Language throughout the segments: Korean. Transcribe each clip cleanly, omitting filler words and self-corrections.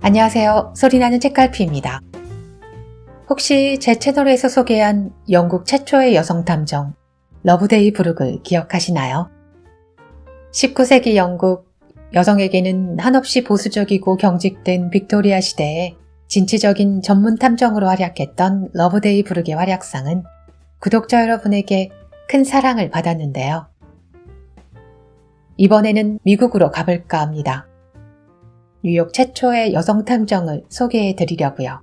안녕하세요. 소리나는 책갈피입니다. 혹시 제 채널에서 소개한 영국 최초의 여성 탐정 러브데이 브룩을 기억하시나요? 19세기 영국, 여성에게는 한없이 보수적이고 경직된 빅토리아 시대에 진취적인 전문 탐정으로 활약했던 러브데이 브룩의 활약상은 구독자 여러분에게 큰 사랑을 받았는데요. 이번에는 미국으로 가볼까 합니다. 뉴욕 최초의 여성 탐정을 소개해 드리려고요.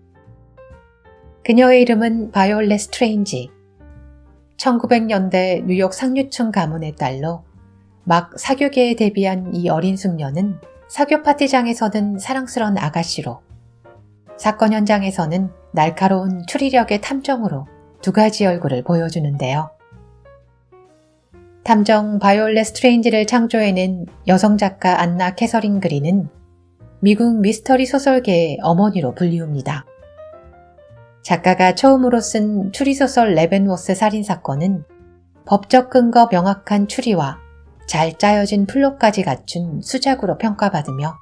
그녀의 이름은 바이올렛 스트레인지. 1900년대 뉴욕 상류층 가문의 딸로 막 사교계에 데뷔한 이 어린 숙녀는 사교 파티장에서는 사랑스러운 아가씨로, 사건 현장에서는 날카로운 추리력의 탐정으로 두 가지 얼굴을 보여주는데요. 탐정 바이올렛 스트레인지를 창조해낸 여성 작가 안나 캐서린 그린은 미국 미스터리 소설계의 어머니로 불리웁니다. 작가가 처음으로 쓴 추리소설 레벤워스 살인사건은 법적 근거 명확한 추리와 잘 짜여진 플롯까지 갖춘 수작으로 평가받으며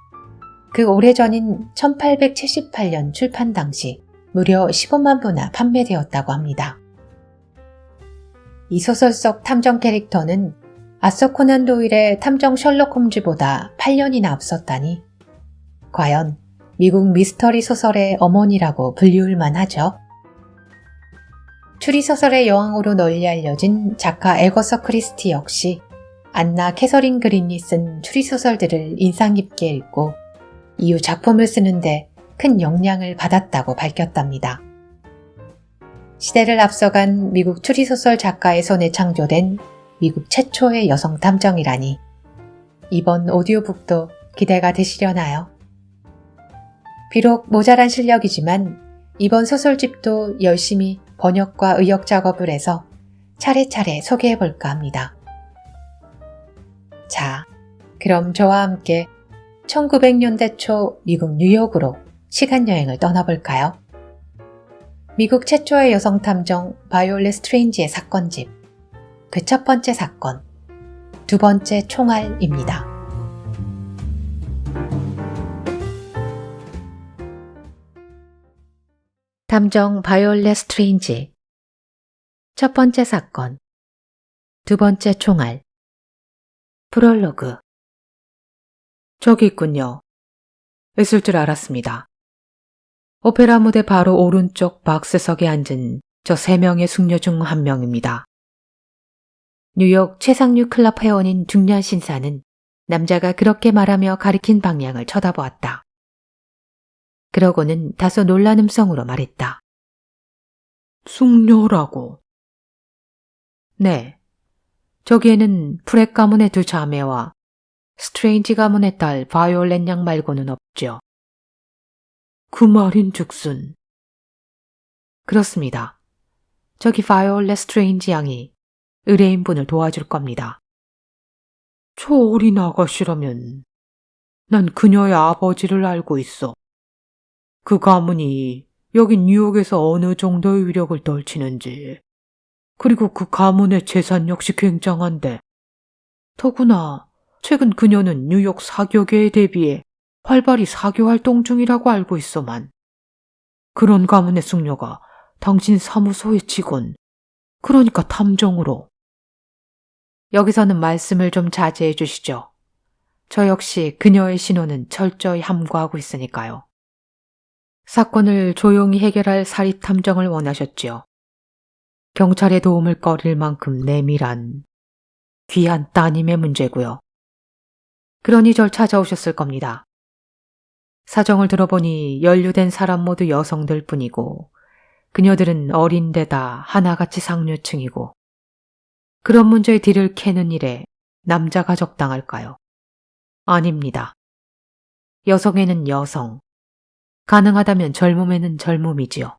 그 오래전인 1878년 출판 당시 무려 15만 부나 판매되었다고 합니다. 이 소설 속 탐정 캐릭터는 아서 코난 도일의 탐정 셜록 홈즈보다 8년이나 앞섰다니 과연 미국 미스터리 소설의 어머니라고 불리울 만하죠. 추리소설의 여왕으로 널리 알려진 작가 애거서 크리스티 역시 안나 캐서린 그린이 쓴 추리소설들을 인상 깊게 읽고 이후 작품을 쓰는데 큰 영향을 받았다고 밝혔답니다. 시대를 앞서간 미국 추리소설 작가의 손에 창조된 미국 최초의 여성 탐정이라니 이번 오디오북도 기대가 되시려나요? 비록 모자란 실력이지만 이번 소설집도 열심히 번역과 의역 작업을 해서 차례차례 소개해볼까 합니다. 자, 그럼 저와 함께 1900년대 초 미국 뉴욕으로 시간여행을 떠나볼까요? 미국 최초의 여성 탐정 바이올렛 스트레인지의 사건집, 그 첫 번째 사건, 두 번째 총알입니다. 탐정 바이올렛 스트레인지, 첫 번째 사건, 두 번째 총알. 프롤로그. 저기 있군요. 있을 줄 알았습니다. 오페라 무대 바로 오른쪽 박스석에 앉은 저 3명의 숙녀 중 한 명입니다. 뉴욕 최상류 클럽 회원인 중년 신사는 남자가 그렇게 말하며 가리킨 방향을 쳐다보았다. 그러고는 다소 놀란 음성으로 말했다. 숙녀라고? 네. 저기에는 프렛 가문의 두 자매와 스트레인지 가문의 딸 바이올렛 양 말고는 없죠. 그 말인즉슨. 그렇습니다. 저기 바이올렛 스트레인지 양이 의뢰인분을 도와줄 겁니다. 저 어린 아가씨라면 난 그녀의 아버지를 알고 있어. 그 가문이 여기 뉴욕에서 어느 정도의 위력을 떨치는지, 그리고 그 가문의 재산 역시 굉장한데, 더구나 최근 그녀는 뉴욕 사교계에 대비해 활발히 사교 활동 중이라고 알고 있어만. 그런 가문의 숙녀가 당신 사무소의 직원, 그러니까 탐정으로. 여기서는 말씀을 좀 자제해 주시죠. 저 역시 그녀의 신호는 철저히 함구하고 있으니까요. 사건을 조용히 해결할 사립탐정을 원하셨지요. 경찰의 도움을 꺼릴 만큼 내밀한, 귀한 따님의 문제고요. 그러니 절 찾아오셨을 겁니다. 사정을 들어보니 연루된 사람 모두 여성들 뿐이고 그녀들은 어린 데다 하나같이 상류층이고 그런 문제의 뒤를 캐는 일에 남자가 적당할까요? 아닙니다. 여성에는 여성, 가능하다면 젊음에는 젊음이지요.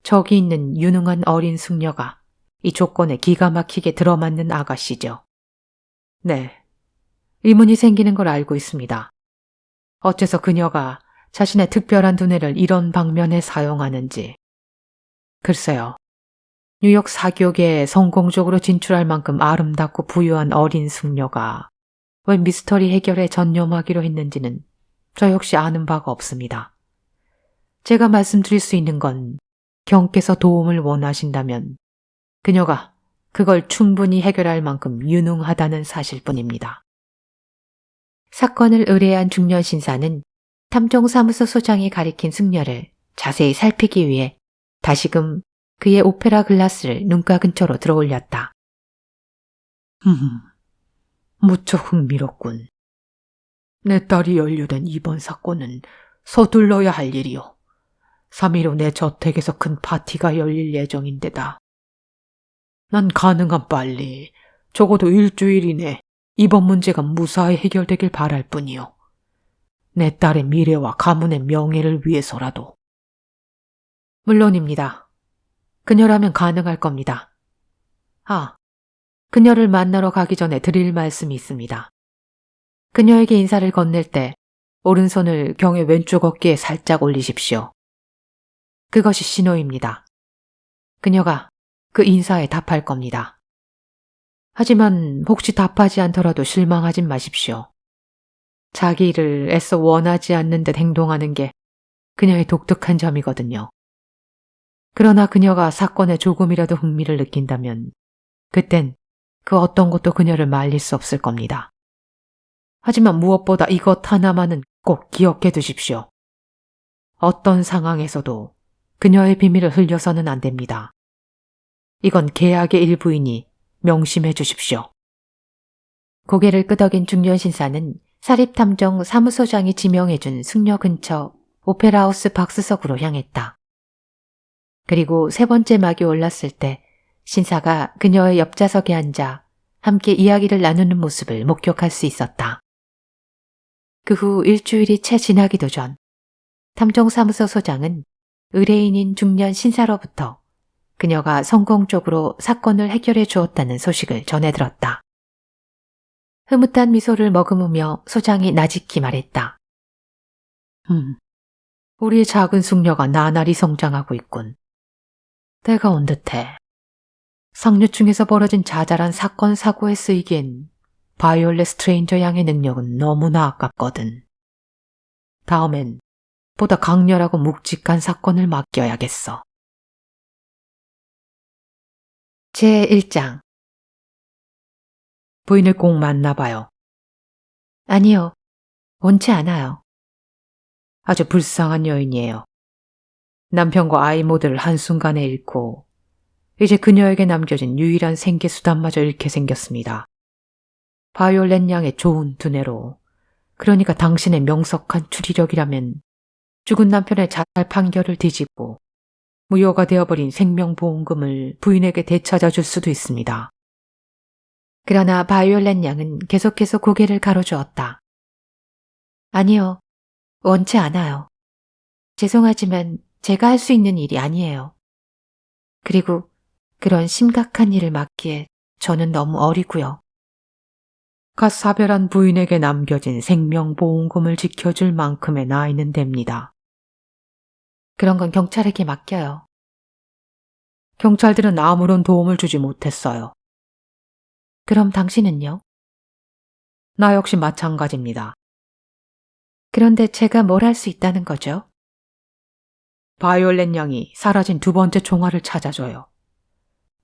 저기 있는 유능한 어린 숙녀가 이 조건에 기가 막히게 들어맞는 아가씨죠. 네, 의문이 생기는 걸 알고 있습니다. 어째서 그녀가 자신의 특별한 두뇌를 이런 방면에 사용하는지. 글쎄요. 뉴욕 사교계에 성공적으로 진출할 만큼 아름답고 부유한 어린 숙녀가 왜 미스터리 해결에 전념하기로 했는지는 저 역시 아는 바가 없습니다. 제가 말씀드릴 수 있는 건 경께서 도움을 원하신다면 그녀가 그걸 충분히 해결할 만큼 유능하다는 사실뿐입니다. 사건을 의뢰한 중년 신사는 탐정사무소 소장이 가리킨 승려를 자세히 살피기 위해 다시금 그의 오페라 글라스를 눈가 근처로 들어올렸다. 무척 흥미롭군. 내 딸이 연루된 이번 사건은 서둘러야 할 일이오. 3일 후 내 저택에서 큰 파티가 열릴 예정인데다. 난 가능한 빨리, 적어도 일주일 이내 이번 문제가 무사히 해결되길 바랄 뿐이오. 내 딸의 미래와 가문의 명예를 위해서라도. 물론입니다. 그녀라면 가능할 겁니다. 그녀를 만나러 가기 전에 드릴 말씀이 있습니다. 그녀에게 인사를 건넬 때 오른손을 경의 왼쪽 어깨에 살짝 올리십시오. 그것이 신호입니다. 그녀가 그 인사에 답할 겁니다. 하지만 혹시 답하지 않더라도 실망하진 마십시오. 자기 일을 애써 원하지 않는 듯 행동하는 게 그녀의 독특한 점이거든요. 그러나 그녀가 사건에 조금이라도 흥미를 느낀다면 그땐 그 어떤 것도 그녀를 말릴 수 없을 겁니다. 하지만 무엇보다 이것 하나만은 꼭 기억해 두십시오. 어떤 상황에서도 그녀의 비밀을 흘려서는 안 됩니다. 이건 계약의 일부이니 명심해 주십시오. 고개를 끄덕인 중년 신사는 사립탐정 사무소장이 지명해준 승려 근처 오페라하우스 박스석으로 향했다. 그리고 세 번째 막이 올랐을 때 신사가 그녀의 옆좌석에 앉아 함께 이야기를 나누는 모습을 목격할 수 있었다. 그 후 일주일이 채 지나기도 전 탐정사무소 소장은 의뢰인인 중년 신사로부터 그녀가 성공적으로 사건을 해결해 주었다는 소식을 전해 들었다. 흐뭇한 미소를 머금으며 소장이 나직히 말했다. 우리의 작은 숙녀가 나날이 성장하고 있군. 때가 온 듯해. 상류층에서 벌어진 자잘한 사건 사고에 쓰이기엔 바이올렛 스트레인저 양의 능력은 너무나 아깝거든. 다음엔 보다 강렬하고 묵직한 사건을 맡겨야겠어. 제1장. 부인을 꼭 만나봐요. 아니요. 원치 않아요. 아주 불쌍한 여인이에요. 남편과 아이 모두를 한순간에 잃고 이제 그녀에게 남겨진 유일한 생계수단마저 잃게 생겼습니다. 바이올렛 양의 좋은 두뇌로, 그러니까 당신의 명석한 추리력이라면 죽은 남편의 자살 판결을 뒤집고 무효가 되어버린 생명보험금을 부인에게 되찾아줄 수도 있습니다. 그러나 바이올렛 양은 계속해서 고개를 가로주었다. 아니요. 원치 않아요. 죄송하지만 제가 할 수 있는 일이 아니에요. 그리고 그런 심각한 일을 맡기에 저는 너무 어리고요. 갓 사별한 부인에게 남겨진 생명보험금을 지켜줄 만큼의 나이는 됩니다. 그런 건 경찰에게 맡겨요. 경찰들은 아무런 도움을 주지 못했어요. 그럼 당신은요? 나 역시 마찬가지입니다. 그런데 제가 뭘 할 수 있다는 거죠? 바이올렛 양이 사라진 두 번째 총알을 찾아줘요.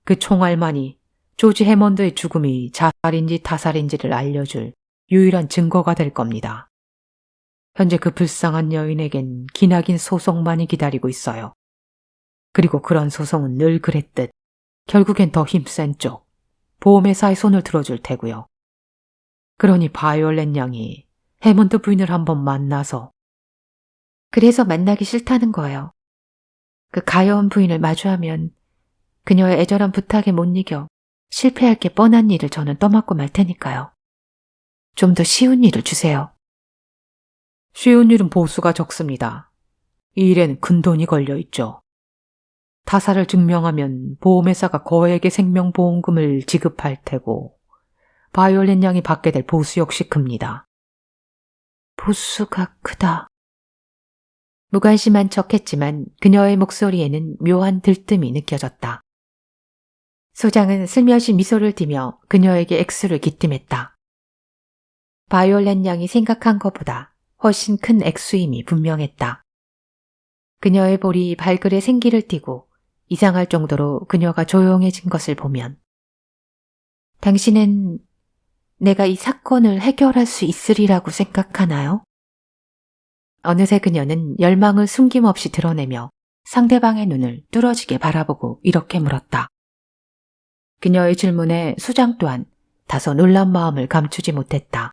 그 총알만이 조지 해먼드의 죽음이 자살인지 타살인지를 알려줄 유일한 증거가 될 겁니다. 현재 그 불쌍한 여인에겐 기나긴 소송만이 기다리고 있어요. 그리고 그런 소송은 늘 그랬듯 결국엔 더 힘센 쪽, 보험회사의 손을 들어줄 테고요. 그러니 바이올렛 양이 해먼드 부인을 한번 만나서. 그래서 만나기 싫다는 거예요. 그 가여운 부인을 마주하면 그녀의 애절한 부탁에 못 이겨 실패할 게 뻔한 일을 저는 떠맡고 말 테니까요. 좀 더 쉬운 일을 주세요. 쉬운 일은 보수가 적습니다. 이 일에는 큰 돈이 걸려 있죠. 타살을 증명하면 보험회사가 거액의 생명보험금을 지급할 테고 바이올렛 양이 받게 될 보수 역시 큽니다. 보수가 크다. 무관심한 척했지만 그녀의 목소리에는 묘한 들뜸이 느껴졌다. 소장은 슬며시 미소를 띠며 그녀에게 액수를 기뜸했다. 바이올렛 양이 생각한 것보다 훨씬 큰 액수임이 분명했다. 그녀의 볼이 발글에 생기를 띠고 이상할 정도로 그녀가 조용해진 것을 보면 당신은 내가 이 사건을 해결할 수 있으리라고 생각하나요? 어느새 그녀는 열망을 숨김없이 드러내며 상대방의 눈을 뚫어지게 바라보고 이렇게 물었다. 그녀의 질문에 수장 또한 다소 놀란 마음을 감추지 못했다.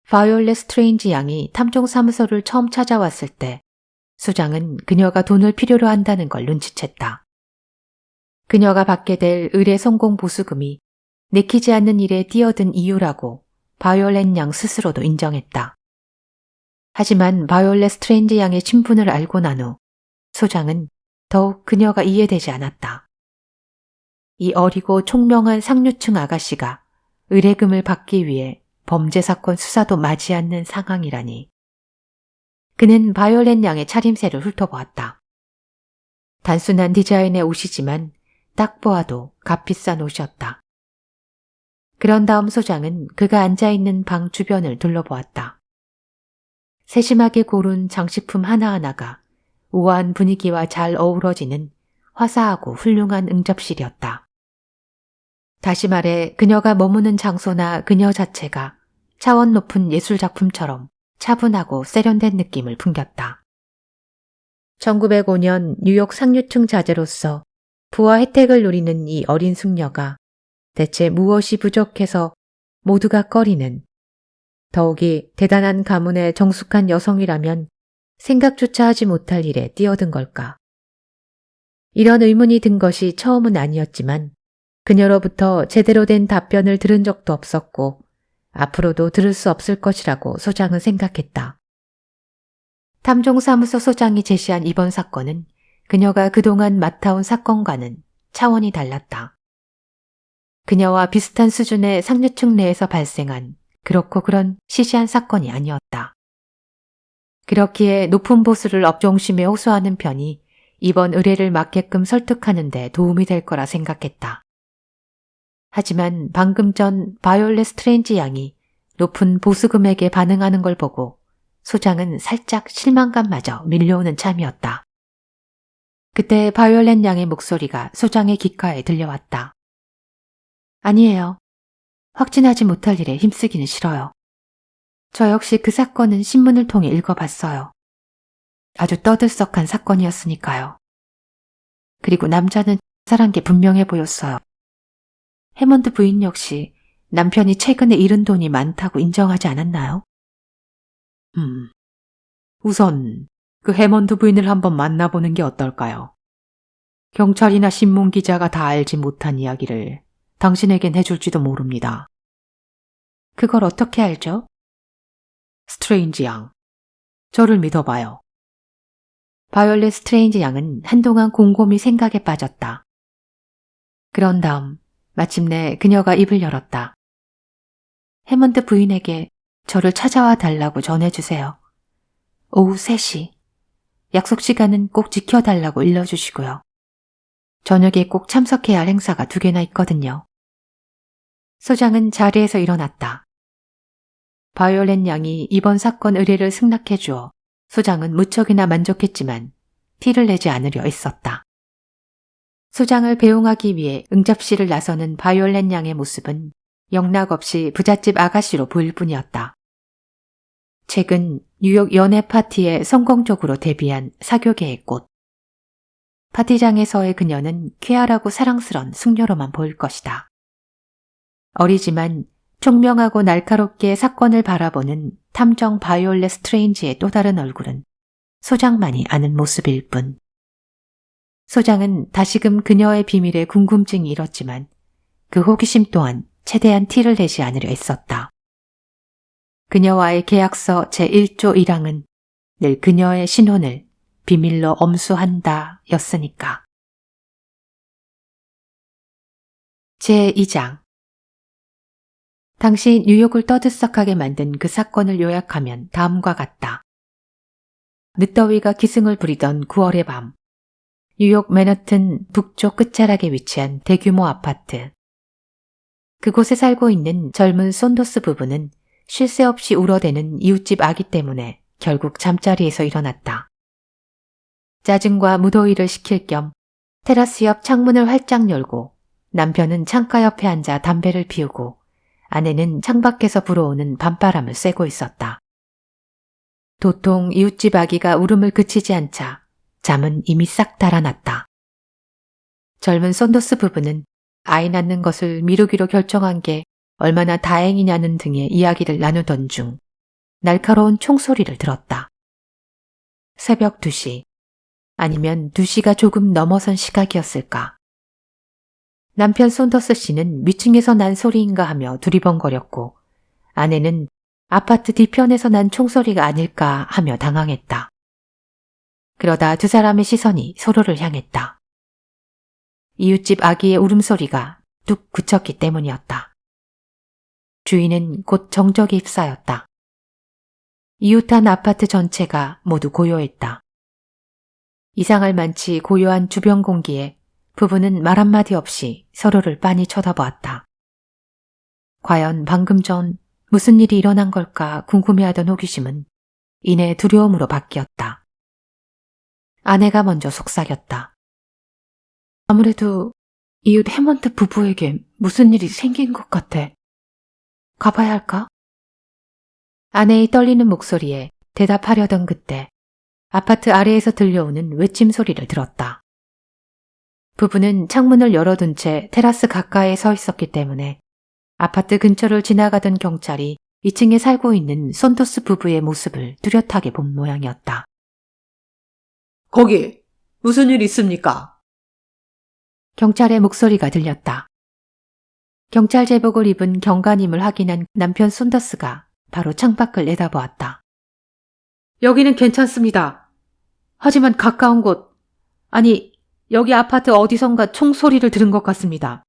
바이올렛 스트레인지 양이 탐정사무소를 처음 찾아왔을 때 수장은 그녀가 돈을 필요로 한다는 걸 눈치챘다. 그녀가 받게 될 의뢰 성공 보수금이 내키지 않는 일에 뛰어든 이유라고 바이올렛 양 스스로도 인정했다. 하지만 바이올렛 스트레인지 양의 신분을 알고 난 후 소장은 더욱 그녀가 이해되지 않았다. 이 어리고 총명한 상류층 아가씨가 의뢰금을 받기 위해 범죄 사건 수사도 마지 않는 상황이라니. 그는 바이올렛 양의 차림새를 훑어보았다. 단순한 디자인의 옷이지만 딱 보아도 값비싼 옷이었다. 그런 다음 소장은 그가 앉아있는 방 주변을 둘러보았다. 세심하게 고른 장식품 하나하나가 우아한 분위기와 잘 어우러지는 화사하고 훌륭한 응접실이었다. 다시 말해 그녀가 머무는 장소나 그녀 자체가 차원 높은 예술작품처럼 차분하고 세련된 느낌을 풍겼다. 1905년 뉴욕 상류층 자제로서 부와 혜택을 누리는 이 어린 숙녀가 대체 무엇이 부족해서 모두가 꺼리는, 더욱이 대단한 가문의 정숙한 여성이라면 생각조차 하지 못할 일에 뛰어든 걸까? 이런 의문이 든 것이 처음은 아니었지만 그녀로부터 제대로 된 답변을 들은 적도 없었고 앞으로도 들을 수 없을 것이라고 소장은 생각했다. 탐정사무소 소장이 제시한 이번 사건은 그녀가 그동안 맡아온 사건과는 차원이 달랐다. 그녀와 비슷한 수준의 상류층 내에서 발생한 그렇고 그런 시시한 사건이 아니었다. 그렇기에 높은 보수를 업종심에 호소하는 편이 이번 의뢰를 맡게끔 설득하는 데 도움이 될 거라 생각했다. 하지만 방금 전 바이올렛 스트레인지 양이 높은 보수금액에 반응하는 걸 보고 소장은 살짝 실망감마저 밀려오는 참이었다. 그때 바이올렛 양의 목소리가 소장의 귓가에 들려왔다. 아니에요. 확진하지 못할 일에 힘쓰기는 싫어요. 저 역시 그 사건은 신문을 통해 읽어봤어요. 아주 떠들썩한 사건이었으니까요. 그리고 남자는 살한 게 분명해 보였어요. 해먼드 부인 역시 남편이 최근에 잃은 돈이 많다고 인정하지 않았나요? 우선 그 해먼드 부인을 한번 만나보는 게 어떨까요? 경찰이나 신문기자가 다 알지 못한 이야기를 당신에겐 해줄지도 모릅니다. 그걸 어떻게 알죠? 스트레인지 양, 저를 믿어봐요. 바이올렛 스트레인지 양은 한동안 곰곰이 생각에 빠졌다. 그런 다음 마침내 그녀가 입을 열었다. 해먼드 부인에게 저를 찾아와 달라고 전해주세요. 오후 3시. 약속 시간은 꼭 지켜달라고 일러주시고요. 저녁에 꼭 참석해야 할 행사가 2개나 있거든요. 소장은 자리에서 일어났다. 바이올렛 양이 이번 사건 의뢰를 승낙해 주어 소장은 무척이나 만족했지만 티를 내지 않으려 애썼다. 소장을 배웅하기 위해 응접실을 나서는 바이올렛 양의 모습은 영락없이 부잣집 아가씨로 보일 뿐이었다. 최근 뉴욕 연애 파티에 성공적으로 데뷔한 사교계의 꽃. 파티장에서의 그녀는 쾌활하고 사랑스런 숙녀로만 보일 것이다. 어리지만 총명하고 날카롭게 사건을 바라보는 탐정 바이올렛 스트레인지의 또 다른 얼굴은 소장만이 아는 모습일 뿐. 소장은 다시금 그녀의 비밀에 궁금증이 일었지만 그 호기심 또한 최대한 티를 내지 않으려 애썼다. 그녀와의 계약서 제1조 1항은 늘 그녀의 신혼을 비밀로 엄수한다 였으니까. 제2장. 당시 뉴욕을 떠들썩하게 만든 그 사건을 요약하면 다음과 같다. 늦더위가 기승을 부리던 9월의 밤, 뉴욕 맨하튼 북쪽 끝자락에 위치한 대규모 아파트. 그곳에 살고 있는 젊은 손도스 부부는 쉴 새 없이 울어대는 이웃집 아기 때문에 결국 잠자리에서 일어났다. 짜증과 무더위를 식힐 겸 테라스 옆 창문을 활짝 열고 남편은 창가 옆에 앉아 담배를 피우고 아내는 창밖에서 불어오는 밤바람을 쐬고 있었다. 도통 이웃집 아기가 울음을 그치지 않자 잠은 이미 싹 달아났다. 젊은 썬더스 부부는 아이 낳는 것을 미루기로 결정한 게 얼마나 다행이냐는 등의 이야기를 나누던 중 날카로운 총소리를 들었다. 새벽 2시 아니면 2시가 조금 넘어선 시각이었을까. 남편 썬더스 씨는 위층에서 난 소리인가 하며 두리번거렸고 아내는 아파트 뒤편에서 난 총소리가 아닐까 하며 당황했다. 그러다 두 사람의 시선이 서로를 향했다. 이웃집 아기의 울음소리가 뚝 그쳤기 때문이었다. 주인은 곧 정적이 휩싸였다. 이웃한 아파트 전체가 모두 고요했다. 이상할 만치 고요한 주변 공기에 부부는 말 한마디 없이 서로를 빤히 쳐다보았다. 과연 방금 전 무슨 일이 일어난 걸까 궁금해하던 호기심은 이내 두려움으로 바뀌었다. 아내가 먼저 속삭였다. 아무래도 이웃 해먼드 부부에게 무슨 일이 생긴 것 같아. 가봐야 할까? 아내의 떨리는 목소리에 대답하려던 그때 아파트 아래에서 들려오는 외침 소리를 들었다. 부부는 창문을 열어둔 채 테라스 가까이에 서 있었기 때문에 아파트 근처를 지나가던 경찰이 2층에 살고 있는 썬더스 부부의 모습을 뚜렷하게 본 모양이었다. 거기 무슨 일 있습니까? 경찰의 목소리가 들렸다. 경찰 제복을 입은 경관임을 확인한 남편 썬더스가 바로 창밖을 내다보았다. 여기는 괜찮습니다. 하지만 가까운 곳, 아니 여기 아파트 어디선가 총소리를 들은 것 같습니다.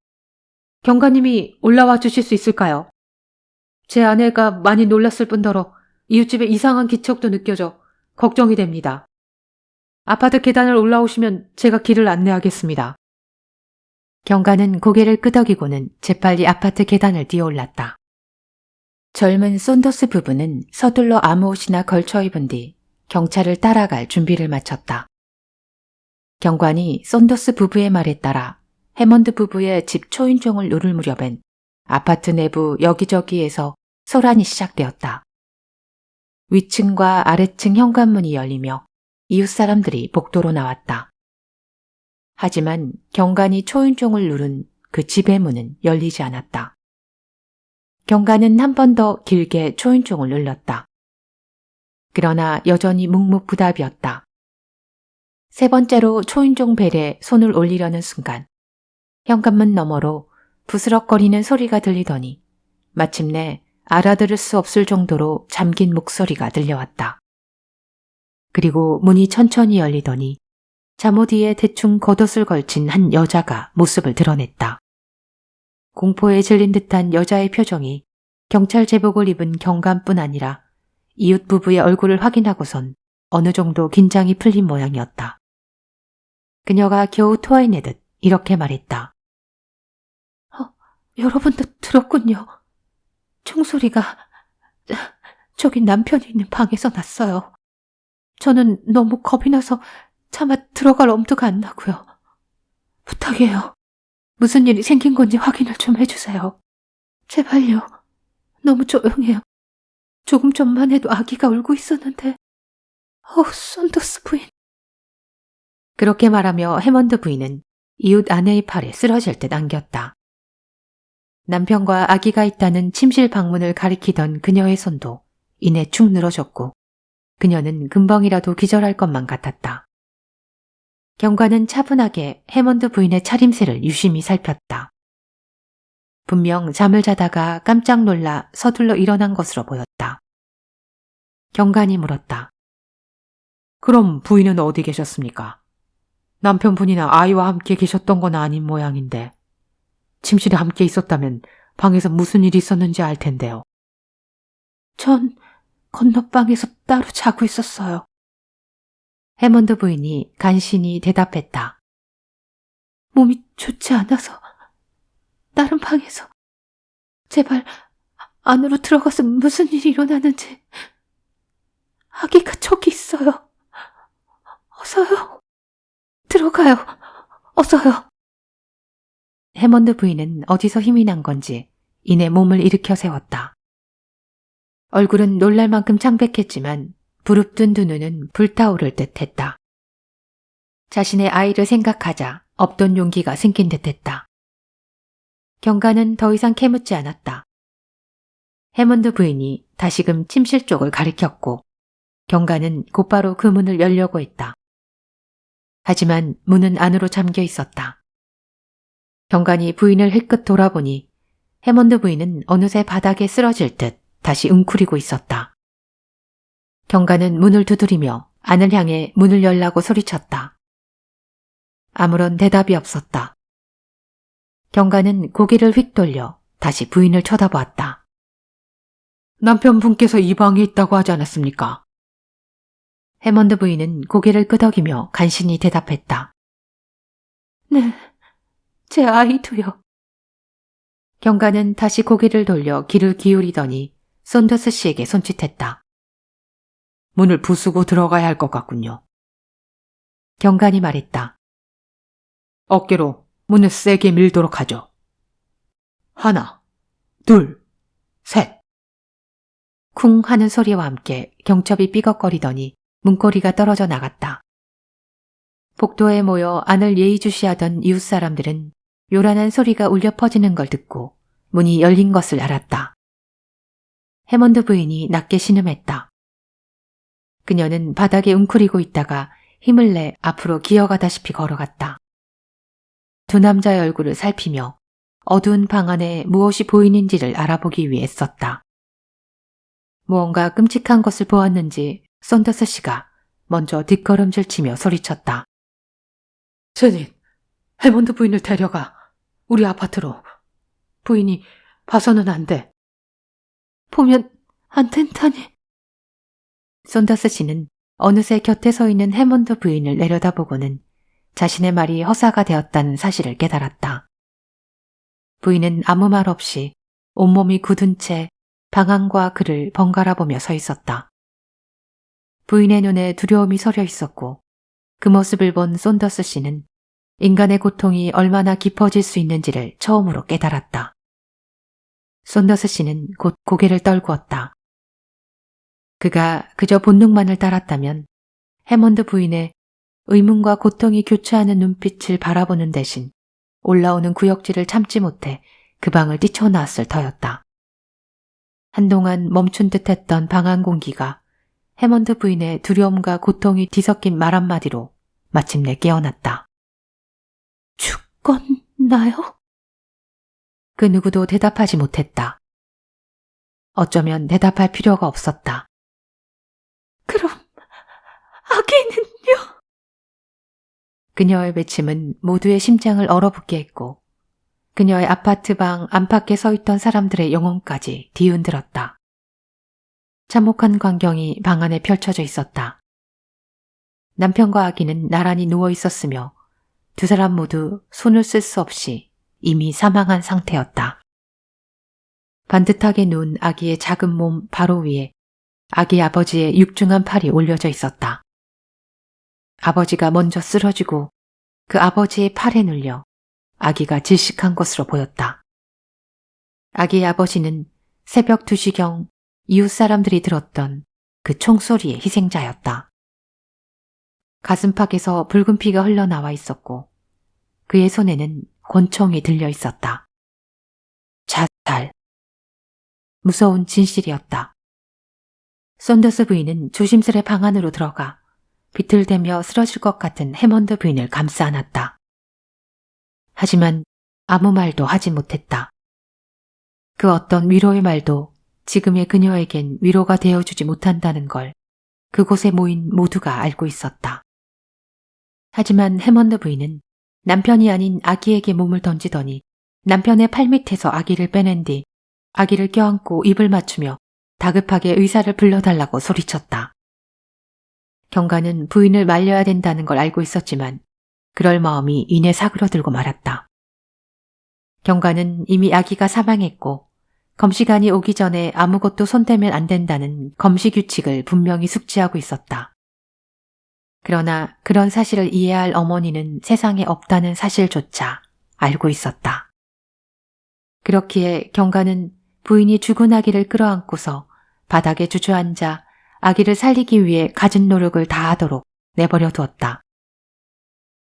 경관님이 올라와 주실 수 있을까요? 제 아내가 많이 놀랐을 뿐더러 이웃집에 이상한 기척도 느껴져 걱정이 됩니다. 아파트 계단을 올라오시면 제가 길을 안내하겠습니다. 경관은 고개를 끄덕이고는 재빨리 아파트 계단을 뛰어올랐다. 젊은 썬더스 부부는 서둘러 아무옷이나 걸쳐 입은 뒤 경찰을 따라갈 준비를 마쳤다. 경관이 썬더스 부부의 말에 따라 해먼드 부부의 집 초인종을 누를 무렵엔 아파트 내부 여기저기에서 소란이 시작되었다. 위층과 아래층 현관문이 열리며 이웃 사람들이 복도로 나왔다. 하지만 경관이 초인종을 누른 그 집의 문은 열리지 않았다. 경관은 한 번 더 길게 초인종을 눌렀다. 그러나 여전히 묵묵부답이었다. 세 번째로 초인종 벨에 손을 올리려는 순간 현관문 너머로 부스럭거리는 소리가 들리더니 마침내 알아들을 수 없을 정도로 잠긴 목소리가 들려왔다. 그리고 문이 천천히 열리더니 잠옷 위에 대충 겉옷을 걸친 한 여자가 모습을 드러냈다. 공포에 질린 듯한 여자의 표정이 경찰 제복을 입은 경관뿐 아니라 이웃 부부의 얼굴을 확인하고선 어느 정도 긴장이 풀린 모양이었다. 그녀가 겨우 토해내듯 이렇게 말했다. 여러분도 들었군요. 총소리가 저기 남편이 있는 방에서 났어요. 저는 너무 겁이 나서 차마 들어갈 엄두가 안 나고요. 부탁해요. 무슨 일이 생긴 건지 확인을 좀 해주세요. 제발요. 너무 조용해요. 조금 전만 해도 아기가 울고 있었는데. 썬더스 부인. 그렇게 말하며 해먼드 부인은 이웃 아내의 팔에 쓰러질 듯 안겼다. 남편과 아기가 있다는 침실 방문을 가리키던 그녀의 손도 이내 축 늘어졌고 그녀는 금방이라도 기절할 것만 같았다. 경관은 차분하게 해먼드 부인의 차림새를 유심히 살폈다. 분명 잠을 자다가 깜짝 놀라 서둘러 일어난 것으로 보였다. 경관이 물었다. 그럼 부인은 어디 계셨습니까? 남편분이나 아이와 함께 계셨던 건 아닌 모양인데 침실에 함께 있었다면 방에서 무슨 일이 있었는지 알 텐데요. 전 건너방에서 따로 자고 있었어요. 해먼드 부인이 간신히 대답했다. 몸이 좋지 않아서 다른 방에서. 제발 안으로 들어가서 무슨 일이 일어나는지. 아기가 저기 있어요. 어서요. 들어가요. 어서요. 해먼드 부인은 어디서 힘이 난 건지 이내 몸을 일으켜 세웠다. 얼굴은 놀랄 만큼 창백했지만 부릅뜬 두 눈은 불타오를 듯 했다. 자신의 아이를 생각하자 없던 용기가 생긴 듯 했다. 경가는 더 이상 캐묻지 않았다. 해먼드 부인이 다시금 침실 쪽을 가리켰고 경가는 곧바로 그 문을 열려고 했다. 하지만 문은 안으로 잠겨 있었다. 경관이 부인을 힐끗 돌아보니 해먼드 부인은 어느새 바닥에 쓰러질 듯 다시 웅크리고 있었다. 경관은 문을 두드리며 안을 향해 문을 열라고 소리쳤다. 아무런 대답이 없었다. 경관은 고개를 휙 돌려 다시 부인을 쳐다보았다. 남편분께서 이 방에 있다고 하지 않았습니까? 해먼드 부인은 고개를 끄덕이며 간신히 대답했다. 네, 제 아이도요. 경관은 다시 고개를 돌려 귀를 기울이더니 손더스 씨에게 손짓했다. 문을 부수고 들어가야 할 것 같군요. 경관이 말했다. 어깨로 문을 세게 밀도록 하죠. 하나, 둘, 셋. 쿵 하는 소리와 함께 경첩이 삐걱거리더니 문고리가 떨어져 나갔다. 복도에 모여 안을 예의주시하던 이웃 사람들은 요란한 소리가 울려 퍼지는 걸 듣고 문이 열린 것을 알았다. 해먼드 부인이 낮게 신음했다. 그녀는 바닥에 웅크리고 있다가 힘을 내 앞으로 기어가다시피 걸어갔다. 두 남자의 얼굴을 살피며 어두운 방 안에 무엇이 보이는지를 알아보기 위해 썼다. 무언가 끔찍한 것을 보았는지 썬더스 씨가 먼저 뒷걸음질 치며 소리쳤다. 제닛, 해먼드 부인을 데려가. 우리 아파트로. 부인이 봐서는 안 돼. 보면 안 된다니. 썬더스 씨는 어느새 곁에 서 있는 해먼드 부인을 내려다보고는 자신의 말이 허사가 되었다는 사실을 깨달았다. 부인은 아무 말 없이 온몸이 굳은 채 방안과 그를 번갈아 보며 서 있었다. 부인의 눈에 두려움이 서려 있었고 그 모습을 본 썬더스 씨는 인간의 고통이 얼마나 깊어질 수 있는지를 처음으로 깨달았다. 썬더스 씨는 곧 고개를 떨구었다. 그가 그저 본능만을 따랐다면 해먼드 부인의 의문과 고통이 교차하는 눈빛을 바라보는 대신 올라오는 구역질을 참지 못해 그 방을 뛰쳐나왔을 터였다. 한동안 멈춘 듯했던 방 안 공기가 해먼드 부인의 두려움과 고통이 뒤섞인 말 한마디로 마침내 깨어났다. 죽었나요? 그 누구도 대답하지 못했다. 어쩌면 대답할 필요가 없었다. 그럼 아기는요? 그녀의 외침은 모두의 심장을 얼어붙게 했고 그녀의 아파트 방 안팎에 서 있던 사람들의 영혼까지 뒤흔들었다. 참혹한 광경이 방 안에 펼쳐져 있었다. 남편과 아기는 나란히 누워 있었으며 두 사람 모두 손을 쓸 수 없이 이미 사망한 상태였다. 반듯하게 누운 아기의 작은 몸 바로 위에 아기 아버지의 육중한 팔이 올려져 있었다. 아버지가 먼저 쓰러지고 그 아버지의 팔에 눌려 아기가 질식한 것으로 보였다. 아기의 아버지는 새벽 2시경 이웃 사람들이 들었던 그 총소리의 희생자였다. 가슴팍에서 붉은 피가 흘러나와 있었고 그의 손에는 권총이 들려 있었다. 자살. 무서운 진실이었다. 썬더스 부인은 조심스레 방 안으로 들어가 비틀대며 쓰러질 것 같은 해먼드 부인을 감싸 안았다. 하지만 아무 말도 하지 못했다. 그 어떤 위로의 말도 지금의 그녀에겐 위로가 되어주지 못한다는 걸 그곳에 모인 모두가 알고 있었다. 하지만 해먼드 부인은 남편이 아닌 아기에게 몸을 던지더니 남편의 팔 밑에서 아기를 빼낸 뒤 아기를 껴안고 입을 맞추며 다급하게 의사를 불러달라고 소리쳤다. 경가는 부인을 말려야 된다는 걸 알고 있었지만 그럴 마음이 이내 사그러들고 말았다. 경가는 이미 아기가 사망했고 검시관이 오기 전에 아무것도 손대면 안 된다는 검시 규칙을 분명히 숙지하고 있었다. 그러나 그런 사실을 이해할 어머니는 세상에 없다는 사실조차 알고 있었다. 그렇기에 경관은 부인이 죽은 아기를 끌어안고서 바닥에 주저앉아 아기를 살리기 위해 갖은 노력을 다하도록 내버려 두었다.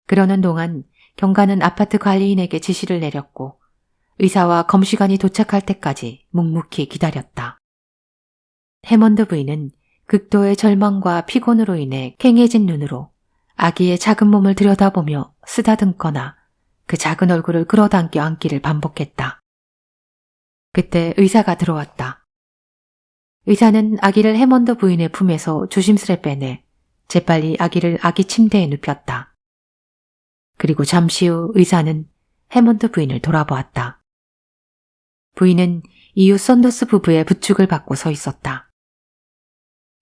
그러는 동안 경관은 아파트 관리인에게 지시를 내렸고 의사와 검시관이 도착할 때까지 묵묵히 기다렸다. 해먼드 부인은 극도의 절망과 피곤으로 인해 퀭해진 눈으로 아기의 작은 몸을 들여다보며 쓰다듬거나 그 작은 얼굴을 끌어당겨 안기를 반복했다. 그때 의사가 들어왔다. 의사는 아기를 해먼드 부인의 품에서 조심스레 빼내 재빨리 아기를 아기 침대에 눕혔다. 그리고 잠시 후 의사는 해먼드 부인을 돌아보았다. 부인은 이웃 썬더스 부부의 부축을 받고 서 있었다.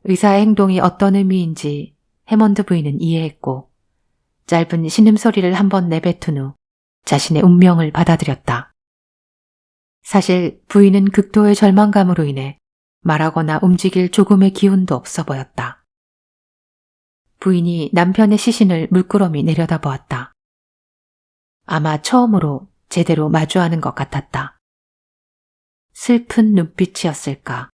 의사의 행동이 어떤 의미인지 해먼드 부인은 이해했고 짧은 신음소리를 한번 내뱉은 후 자신의 운명을 받아들였다. 사실 부인은 극도의 절망감으로 인해 말하거나 움직일 조금의 기운도 없어 보였다. 부인이 남편의 시신을 물끄러미 내려다보았다. 아마 처음으로 제대로 마주하는 것 같았다. 슬픈 눈빛이었을까?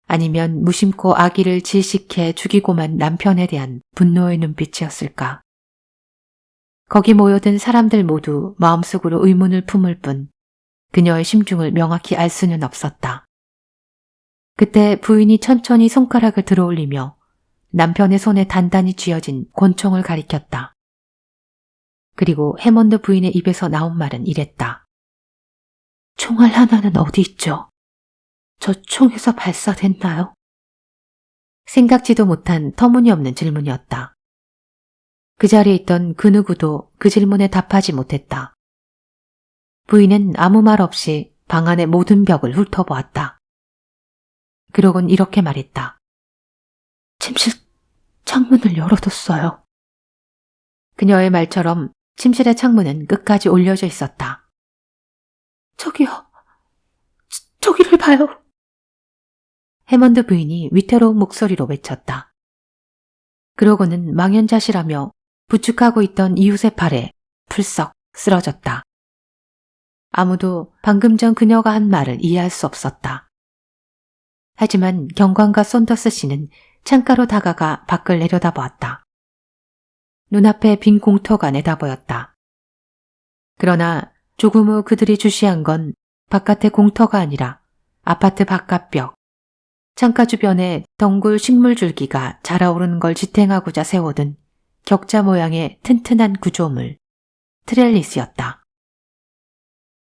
아니면 무심코 아기를 질식해 죽이고만 남편에 대한 분노의 눈빛이었을까? 거기 모여든 사람들 모두 마음속으로 의문을 품을 뿐 그녀의 심중을 명확히 알 수는 없었다. 그때 부인이 천천히 손가락을 들어올리며 남편의 손에 단단히 쥐어진 권총을 가리켰다. 그리고 해먼드 부인의 입에서 나온 말은 이랬다. 총알 하나는 어디 있죠? 저 총에서 발사됐나요? 생각지도 못한 터무니없는 질문이었다. 그 자리에 있던 그 누구도 그 질문에 답하지 못했다. 부인은 아무 말 없이 방 안의 모든 벽을 훑어보았다. 그러곤 이렇게 말했다. 침실 창문을 열어뒀어요. 그녀의 말처럼 침실의 창문은 끝까지 올려져 있었다. 저기요. 저기를 봐요. 해먼드 부인이 위태로운 목소리로 외쳤다. 그러고는 망연자실하며 부축하고 있던 이웃의 팔에 풀썩 쓰러졌다. 아무도 방금 전 그녀가 한 말을 이해할 수 없었다. 하지만 경관과 썬더스 씨는 창가로 다가가 밖을 내려다보았다. 눈앞에 빈 공터가 내다보였다. 그러나 조금 후 그들이 주시한 건 바깥의 공터가 아니라 아파트 바깥벽, 창가 주변에 덩굴 식물줄기가 자라오르는 걸 지탱하고자 세워둔 격자 모양의 튼튼한 구조물, 트렐리스였다.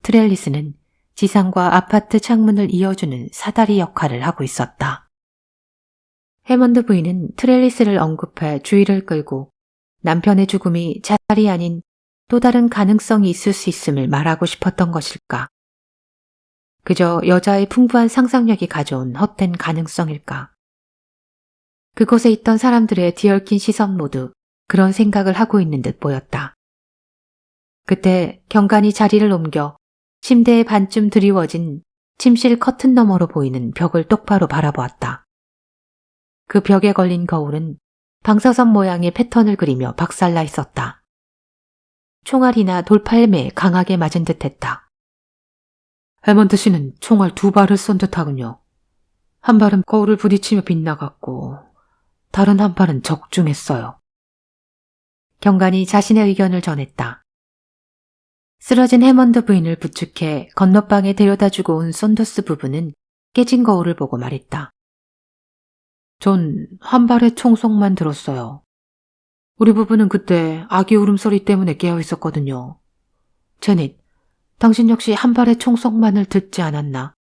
트렐리스는 지상과 아파트 창문을 이어주는 사다리 역할을 하고 있었다. 해먼드 부인은 트렐리스를 언급해 주의를 끌고 남편의 죽음이 자살이 아닌 또 다른 가능성이 있을 수 있음을 말하고 싶었던 것일까? 그저 여자의 풍부한 상상력이 가져온 헛된 가능성일까? 그곳에 있던 사람들의 뒤얽힌 시선 모두 그런 생각을 하고 있는 듯 보였다. 그때 경관이 자리를 옮겨 침대에 반쯤 드리워진 침실 커튼 너머로 보이는 벽을 똑바로 바라보았다. 그 벽에 걸린 거울은 방사선 모양의 패턴을 그리며 박살나 있었다. 총알이나 돌팔매에 강하게 맞은 듯했다. 해먼드 씨는 총알 2발을 쏜 듯하군요. 한 발은 거울을 부딪히며 빗나갔고 다른 한 발은 적중했어요. 경관이 자신의 의견을 전했다. 쓰러진 해먼드 부인을 부축해 건너방에 데려다주고 온 썬더스 부부는 깨진 거울을 보고 말했다. 전 한 발의 총성만 들었어요. 우리 부부는 그때 아기 울음소리 때문에 깨어 있었거든요. 제닛, 당신 역시 한 발의 총성만을 듣지 않았나?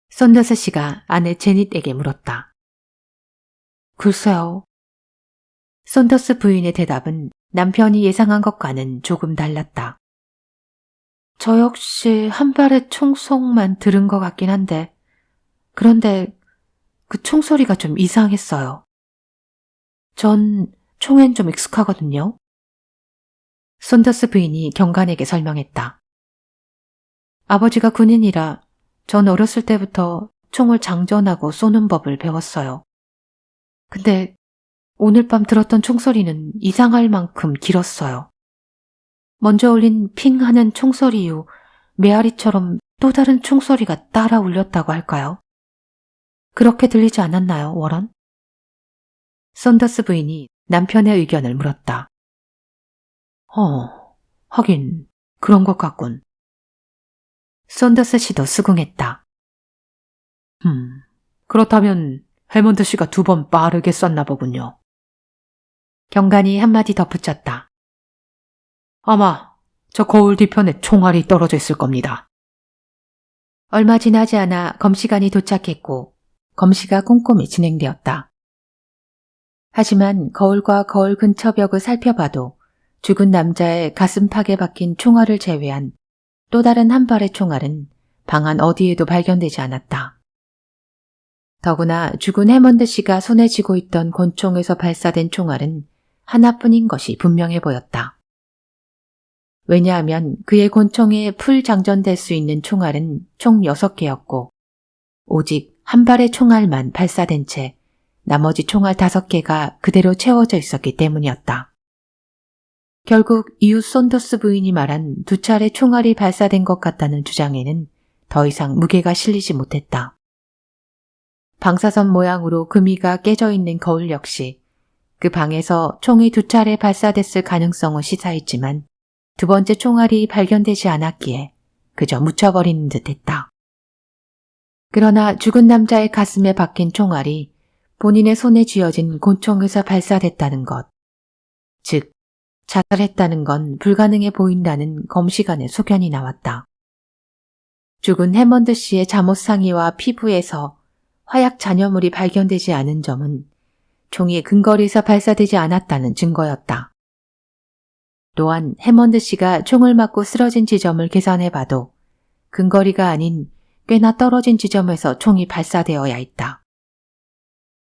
썬더스 씨가 아내 제닛에게 물었다. 글쎄요. 썬더스 부인의 대답은 남편이 예상한 것과는 조금 달랐다. 저 역시 한 발의 총성만 들은 것 같긴 한데, 그런데 그 총소리가 좀 이상했어요. 전 총엔 좀 익숙하거든요. 썬더스 부인이 경관에게 설명했다. 아버지가 군인이라 전 어렸을 때부터 총을 장전하고 쏘는 법을 배웠어요. 근데 오늘 밤 들었던 총소리는 이상할 만큼 길었어요. 먼저 울린 핑 하는 총소리 이후 메아리처럼 또 다른 총소리가 따라 울렸다고 할까요? 그렇게 들리지 않았나요, 워런? 썬더스 부인이 남편의 의견을 물었다. 하긴 그런 것 같군. 썬더스 씨도 수긍했다. 그렇다면 해먼드 씨가 2번 빠르게 쐈나 보군요. 경관이 한마디 덧붙였다. 아마 저 거울 뒤편에 총알이 떨어져 있을 겁니다. 얼마 지나지 않아 검시관이 도착했고 검시가 꼼꼼히 진행되었다. 하지만 거울과 거울 근처 벽을 살펴봐도 죽은 남자의 가슴팍에 박힌 총알을 제외한 또 다른 한 발의 총알은 방 안 어디에도 발견되지 않았다. 더구나 죽은 해먼드 씨가 손에 쥐고 있던 권총에서 발사된 총알은 하나뿐인 것이 분명해 보였다. 왜냐하면 그의 권총에 풀 장전될 수 있는 총알은 총 6개였고 오직 한 발의 총알만 발사된 채 나머지 총알 5개가 그대로 채워져 있었기 때문이었다. 결국 이웃 썬더스 부인이 말한 2차례 총알이 발사된 것 같다는 주장에는 더 이상 무게가 실리지 못했다. 방사선 모양으로 금이가 깨져 있는 거울 역시 그 방에서 총이 2차례 발사됐을 가능성을 시사했지만 2번째 총알이 발견되지 않았기에 그저 묻혀버리는 듯했다. 그러나 죽은 남자의 가슴에 박힌 총알이 본인의 손에 쥐어진 권총에서 발사됐다는 것, 즉 자살했다는 건 불가능해 보인다는 검시관의 소견이 나왔다. 죽은 해먼드 씨의 잠옷 상의와 피부에서 화약 잔여물이 발견되지 않은 점은 총이 근거리에서 발사되지 않았다는 증거였다. 또한 해먼드 씨가 총을 맞고 쓰러진 지점을 계산해봐도 근거리가 아닌 꽤나 떨어진 지점에서 총이 발사되어야 했다.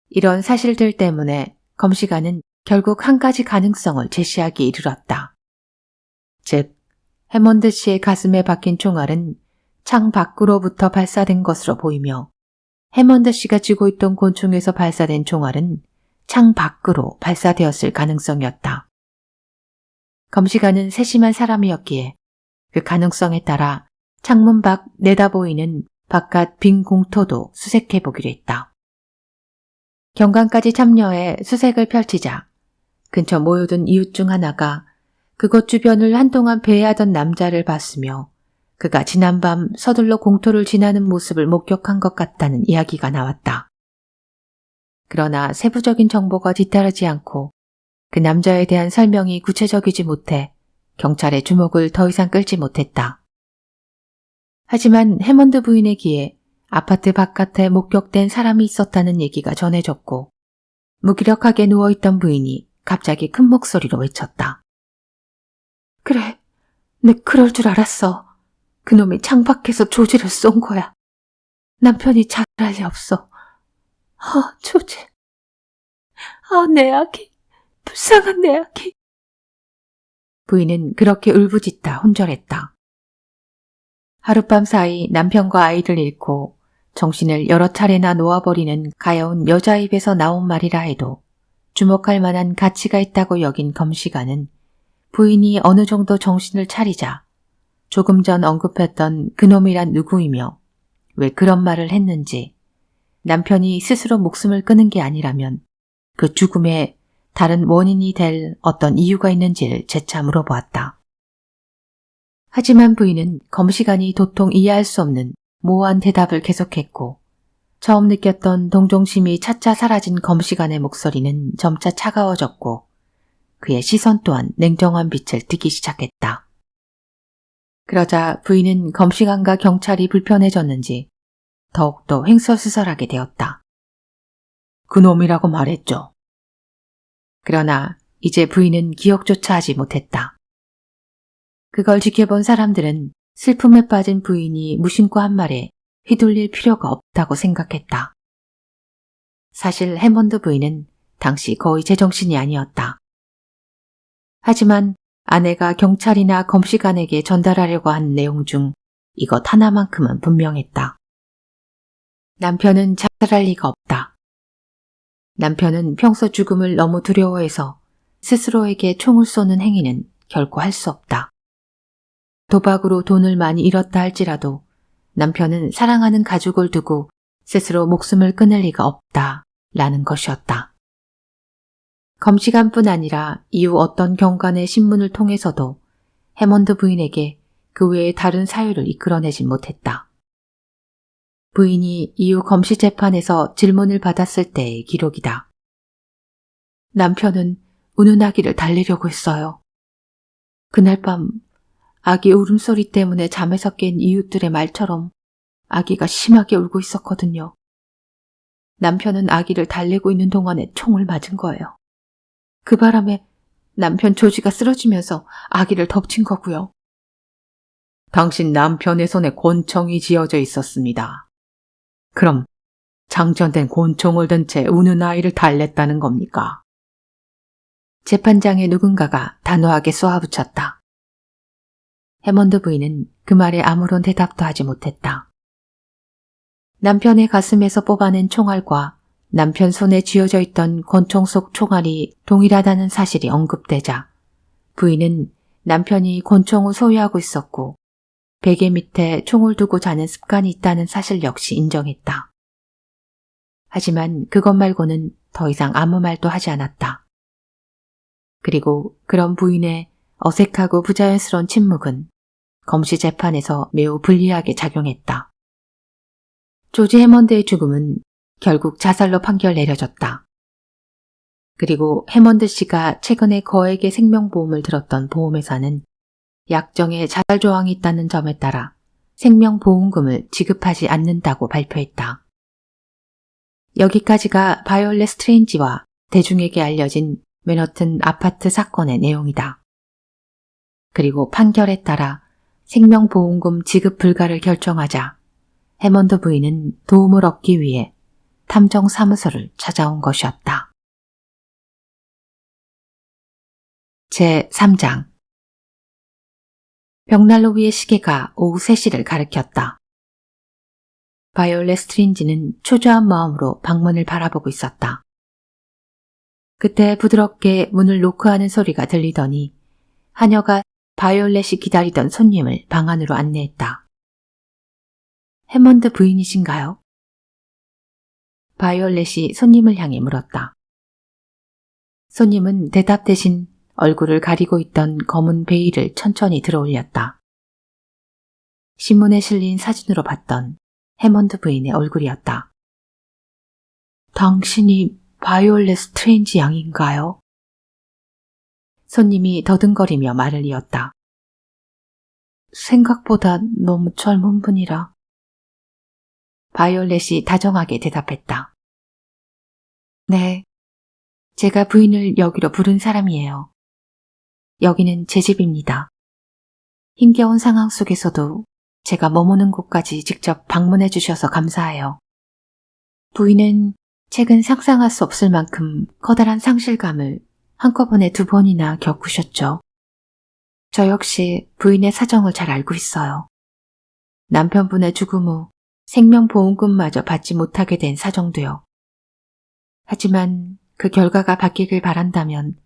이런 사실들 때문에 검시관은 결국 한 가지 가능성을 제시하기에 이르렀다. 즉, 해먼드 씨의 가슴에 박힌 총알은 창 밖으로부터 발사된 것으로 보이며 해먼드 씨가 쥐고 있던 권총에서 발사된 총알은 창 밖으로 발사되었을 가능성이었다. 검시관은 세심한 사람이었기에 그 가능성에 따라 창문 밖 내다보이는 바깥 빈 공터도 수색해보기로 했다. 경관까지 참여해 수색을 펼치자 근처 모여든 이웃 중 하나가 그곳 주변을 한동안 배회하던 남자를 봤으며 그가 지난밤 서둘러 공터를 지나는 모습을 목격한 것 같다는 이야기가 나왔다. 그러나 세부적인 정보가 뒤따르지 않고 그 남자에 대한 설명이 구체적이지 못해 경찰의 주목을 더 이상 끌지 못했다. 하지만 해먼드 부인의 귀에 아파트 바깥에 목격된 사람이 있었다는 얘기가 전해졌고 무기력하게 누워있던 부인이 갑자기 큰 목소리로 외쳤다. 그래, 내 그럴 줄 알았어. 그놈이 창밖에서 조지를 쏜 거야. 남편이 자살할 리 없어. 조지. 내 아기. 불쌍한 내 아기. 부인은 그렇게 울부짖다 혼절했다. 하룻밤 사이 남편과 아이를 잃고 정신을 여러 차례나 놓아버리는 가여운 여자 입에서 나온 말이라 해도 주목할 만한 가치가 있다고 여긴 검시관은 부인이 어느 정도 정신을 차리자 조금 전 언급했던 그놈이란 누구이며 왜 그런 말을 했는지 남편이 스스로 목숨을 끊은 게 아니라면 그 죽음에 다른 원인이 될 어떤 이유가 있는지를 재차 물어보았다. 하지만 부인은 검시관이 도통 이해할 수 없는 모호한 대답을 계속했고 처음 느꼈던 동정심이 차차 사라진 검시관의 목소리는 점차 차가워졌고 그의 시선 또한 냉정한 빛을 띠기 시작했다. 그러자 부인은 검시관과 경찰이 불편해졌는지 더욱더 횡설수설하게 되었다. 그놈이라고 말했죠. 그러나 이제 부인은 기억조차 하지 못했다. 그걸 지켜본 사람들은 슬픔에 빠진 부인이 무심코 한 말에 휘둘릴 필요가 없다고 생각했다. 사실 해먼드 부인은 당시 거의 제정신이 아니었다. 하지만 아내가 경찰이나 검시관에게 전달하려고 한 내용 중 이것 하나만큼은 분명했다. 남편은 자살할 리가 없다. 남편은 평소 죽음을 너무 두려워해서 스스로에게 총을 쏘는 행위는 결코 할 수 없다. 도박으로 돈을 많이 잃었다 할지라도 남편은 사랑하는 가족을 두고 스스로 목숨을 끊을 리가 없다 라는 것이었다. 검시관뿐 아니라 이후 어떤 경관의 신문을 통해서도 해먼드 부인에게 그 외에 다른 사유를 이끌어내진 못했다. 부인이 이후 검시 재판에서 질문을 받았을 때의 기록이다. 남편은 우는 아기를 달래려고 했어요. 그날 밤 아기 울음소리 때문에 잠에서 깬 이웃들의 말처럼 아기가 심하게 울고 있었거든요. 남편은 아기를 달래고 있는 동안에 총을 맞은 거예요. 그 바람에 남편 조지가 쓰러지면서 아기를 덮친 거고요. 당신 남편의 손에 권총이 쥐어져 있었습니다. 그럼 장전된 권총을 든 채 우는 아이를 달랬다는 겁니까? 재판장의 누군가가 단호하게 쏘아붙였다. 해먼드 부인은 그 말에 아무런 대답도 하지 못했다. 남편의 가슴에서 뽑아낸 총알과 남편 손에 쥐어져 있던 권총 속 총알이 동일하다는 사실이 언급되자 부인은 남편이 권총을 소유하고 있었고 베개 밑에 총을 두고 자는 습관이 있다는 사실 역시 인정했다. 하지만 그것 말고는 더 이상 아무 말도 하지 않았다. 그리고 그런 부인의 어색하고 부자연스러운 침묵은 검시 재판에서 매우 불리하게 작용했다. 조지 해먼드의 죽음은 결국 자살로 판결 내려졌다. 그리고 해먼드 씨가 최근에 거액의 생명보험을 들었던 보험회사는 약정에 자살 조항이 있다는 점에 따라 생명보험금을 지급하지 않는다고 발표했다. 여기까지가 바이올렛 스트레인지와 대중에게 알려진 맨허튼 아파트 사건의 내용이다. 그리고 판결에 따라 생명보험금 지급 불가를 결정하자 해먼드 부인은 도움을 얻기 위해 탐정사무소를 찾아온 것이었다. 제3장 벽난로 위의 시계가 오후 3시를 가리켰다. 바이올렛 스트린지는 초조한 마음으로 방문을 바라보고 있었다. 그때 부드럽게 문을 노크하는 소리가 들리더니 하녀가 바이올렛이 기다리던 손님을 방 안으로 안내했다. 해먼드 부인이신가요? 바이올렛이 손님을 향해 물었다. 손님은 대답 대신 얼굴을 가리고 있던 검은 베일을 천천히 들어올렸다. 신문에 실린 사진으로 봤던 해먼드 부인의 얼굴이었다. 당신이 바이올렛 스트레인지 양인가요? 손님이 더듬거리며 말을 이었다. 생각보다 너무 젊은 분이라. 바이올렛이 다정하게 대답했다. 네, 제가 부인을 여기로 부른 사람이에요. 여기는 제 집입니다. 힘겨운 상황 속에서도 제가 머무는 곳까지 직접 방문해 주셔서 감사해요. 부인은 최근 상상할 수 없을 만큼 커다란 상실감을 한꺼번에 2번이나 겪으셨죠. 저 역시 부인의 사정을 잘 알고 있어요. 남편분의 죽음 후 생명보험금마저 받지 못하게 된 사정도요. 하지만 그 결과가 바뀌길 바란다면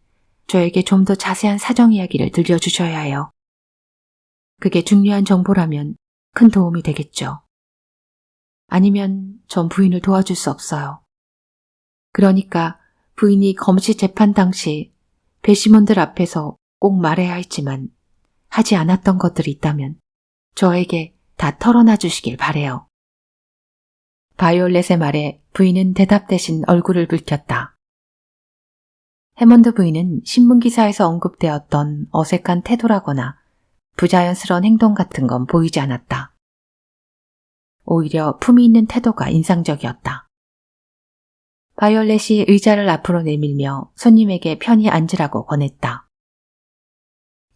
저에게 좀 더 자세한 사정 이야기를 들려주셔야 해요. 그게 중요한 정보라면 큰 도움이 되겠죠. 아니면 전 부인을 도와줄 수 없어요. 그러니까 부인이 검시 재판 당시 배심원들 앞에서 꼭 말해야 했지만 하지 않았던 것들이 있다면 저에게 다 털어놔 주시길 바래요. 바이올렛의 말에 부인은 대답 대신 얼굴을 붉혔다. 해먼드 부인은 신문기사에서 언급되었던 어색한 태도라거나 부자연스러운 행동 같은 건 보이지 않았다. 오히려 품위 있는 태도가 인상적이었다. 바이올렛이 의자를 앞으로 내밀며 손님에게 편히 앉으라고 권했다.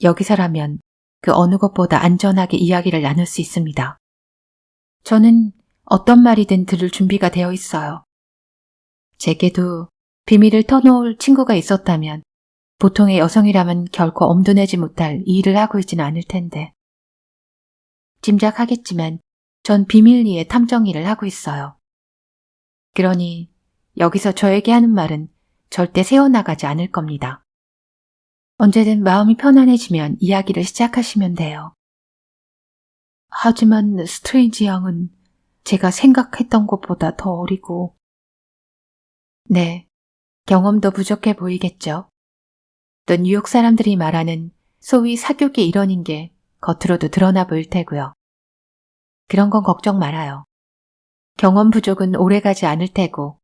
여기서라면 그 어느 것보다 안전하게 이야기를 나눌 수 있습니다. 저는 어떤 말이든 들을 준비가 되어 있어요. 제게도 비밀을 터놓을 친구가 있었다면 보통의 여성이라면 결코 엄두내지 못할 이 일을 하고 있지는 않을 텐데. 짐작하겠지만 전 비밀리에 탐정 일을 하고 있어요. 그러니 여기서 저에게 하는 말은 절대 새어나가지 않을 겁니다. 언제든 마음이 편안해지면 이야기를 시작하시면 돼요. 하지만 스트레인지 양은 제가 생각했던 것보다 더 어리고. 네, 경험도 부족해 보이겠죠. 또 뉴욕 사람들이 말하는 소위 사교계 일원인 게 겉으로도 드러나 보일 테고요. 그런 건 걱정 말아요. 경험 부족은 오래가지 않을 테고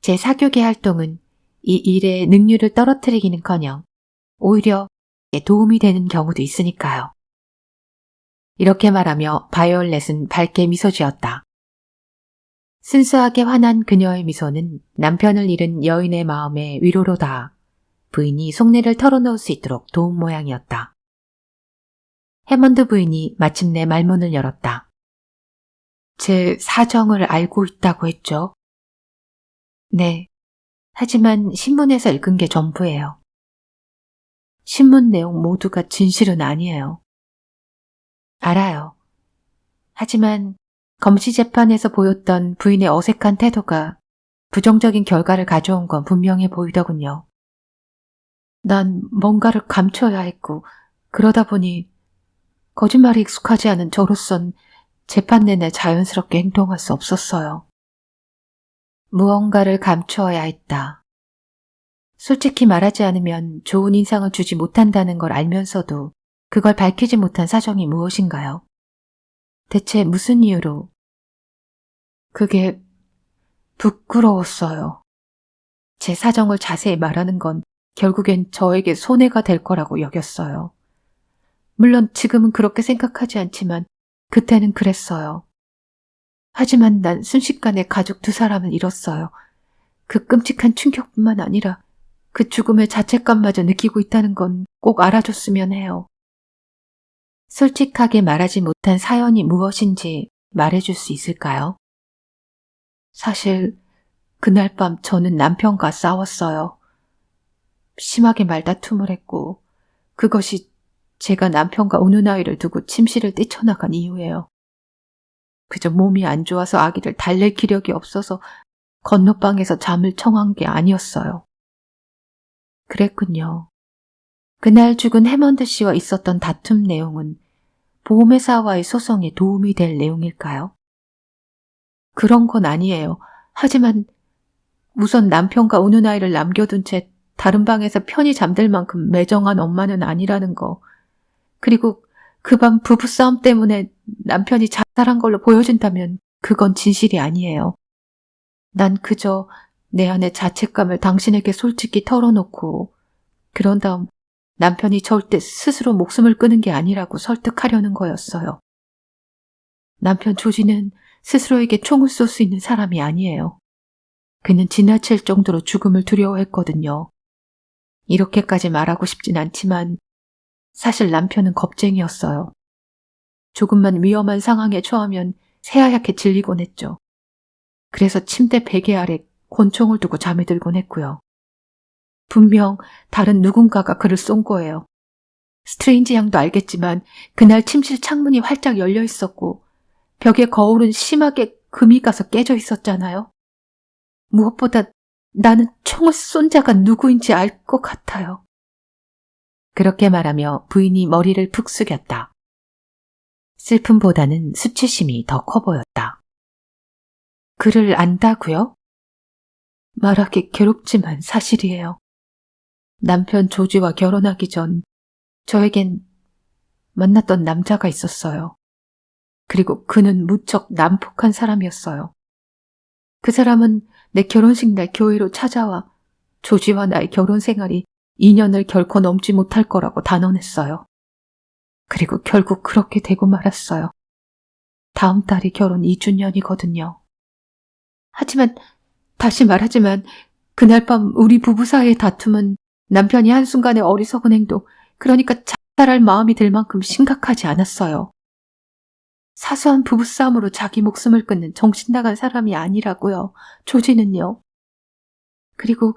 제 사교계 활동은 이 일의 능률을 떨어뜨리기는커녕 오히려 도움이 되는 경우도 있으니까요. 이렇게 말하며 바이올렛은 밝게 미소 지었다. 순수하게 환한 그녀의 미소는 남편을 잃은 여인의 마음에 위로로 닿아 부인이 속내를 털어놓을 수 있도록 도운 모양이었다. 해먼드 부인이 마침내 말문을 열었다. 제 사정을 알고 있다고 했죠? 네. 하지만 신문에서 읽은 게 전부예요. 신문 내용 모두가 진실은 아니에요. 알아요. 하지만 검시 재판에서 보였던 부인의 어색한 태도가 부정적인 결과를 가져온 건 분명해 보이더군요. 난 뭔가를 감춰야 했고 그러다 보니 거짓말이 익숙하지 않은 저로선 재판 내내 자연스럽게 행동할 수 없었어요. 무언가를 감추어야 했다. 솔직히 말하지 않으면 좋은 인상을 주지 못한다는 걸 알면서도 그걸 밝히지 못한 사정이 무엇인가요? 대체 무슨 이유로? 그게 부끄러웠어요. 제 사정을 자세히 말하는 건 결국엔 저에게 손해가 될 거라고 여겼어요. 물론 지금은 그렇게 생각하지 않지만 그때는 그랬어요. 하지만 난 순식간에 가족 2사람을 잃었어요. 그 끔찍한 충격뿐만 아니라 그 죽음의 자책감마저 느끼고 있다는 건 꼭 알아줬으면 해요. 솔직하게 말하지 못한 사연이 무엇인지 말해줄 수 있을까요? 사실 그날 밤 저는 남편과 싸웠어요. 심하게 말다툼을 했고 그것이 제가 남편과 우는 아이를 두고 침실을 뛰쳐나간 이유예요. 그저 몸이 안 좋아서 아기를 달랠 기력이 없어서 건너방에서 잠을 청한 게 아니었어요. 그랬군요. 그날 죽은 해먼드 씨와 있었던 다툼 내용은 보험회사와의 소송에 도움이 될 내용일까요? 그런 건 아니에요. 하지만 우선 남편과 우는 아이를 남겨둔 채 다른 방에서 편히 잠들 만큼 매정한 엄마는 아니라는 거. 그리고 그 밤 부부싸움 때문에 남편이 자살한 걸로 보여진다면 그건 진실이 아니에요. 난 그저 내 안의 자책감을 당신에게 솔직히 털어놓고 그런 다음 남편이 절대 스스로 목숨을 끊은 게 아니라고 설득하려는 거였어요. 남편 조지는 스스로에게 총을 쏠 수 있는 사람이 아니에요. 그는 지나칠 정도로 죽음을 두려워했거든요. 이렇게까지 말하고 싶진 않지만 사실 남편은 겁쟁이였어요. 조금만 위험한 상황에 처하면 새하얗게 질리곤 했죠. 그래서 침대 베개 아래 권총을 두고 잠이 들곤 했고요. 분명 다른 누군가가 그를 쏜 거예요. 스트레인지 양도 알겠지만 그날 침실 창문이 활짝 열려 있었고 벽에 거울은 심하게 금이 가서 깨져 있었잖아요. 무엇보다 나는 총을 쏜 자가 누구인지 알 것 같아요. 그렇게 말하며 부인이 머리를 푹 숙였다. 슬픔보다는 수치심이 더 커 보였다. 그를 안다고요? 말하기 괴롭지만 사실이에요. 남편 조지와 결혼하기 전 저에겐 만났던 남자가 있었어요. 그리고 그는 무척 난폭한 사람이었어요. 그 사람은 내 결혼식 날 교회로 찾아와 조지와 나의 결혼 생활이 2년을 결코 넘지 못할 거라고 단언했어요. 그리고 결국 그렇게 되고 말았어요. 다음 달이 결혼 2주년이거든요. 하지만 다시 말하지만 그날 밤 우리 부부 사이의 다툼은 남편이 한순간의 어리석은 행동, 그러니까 자살할 마음이 들 만큼 심각하지 않았어요. 사소한 부부싸움으로 자기 목숨을 끊는 정신 나간 사람이 아니라고요. 조지는요. 그리고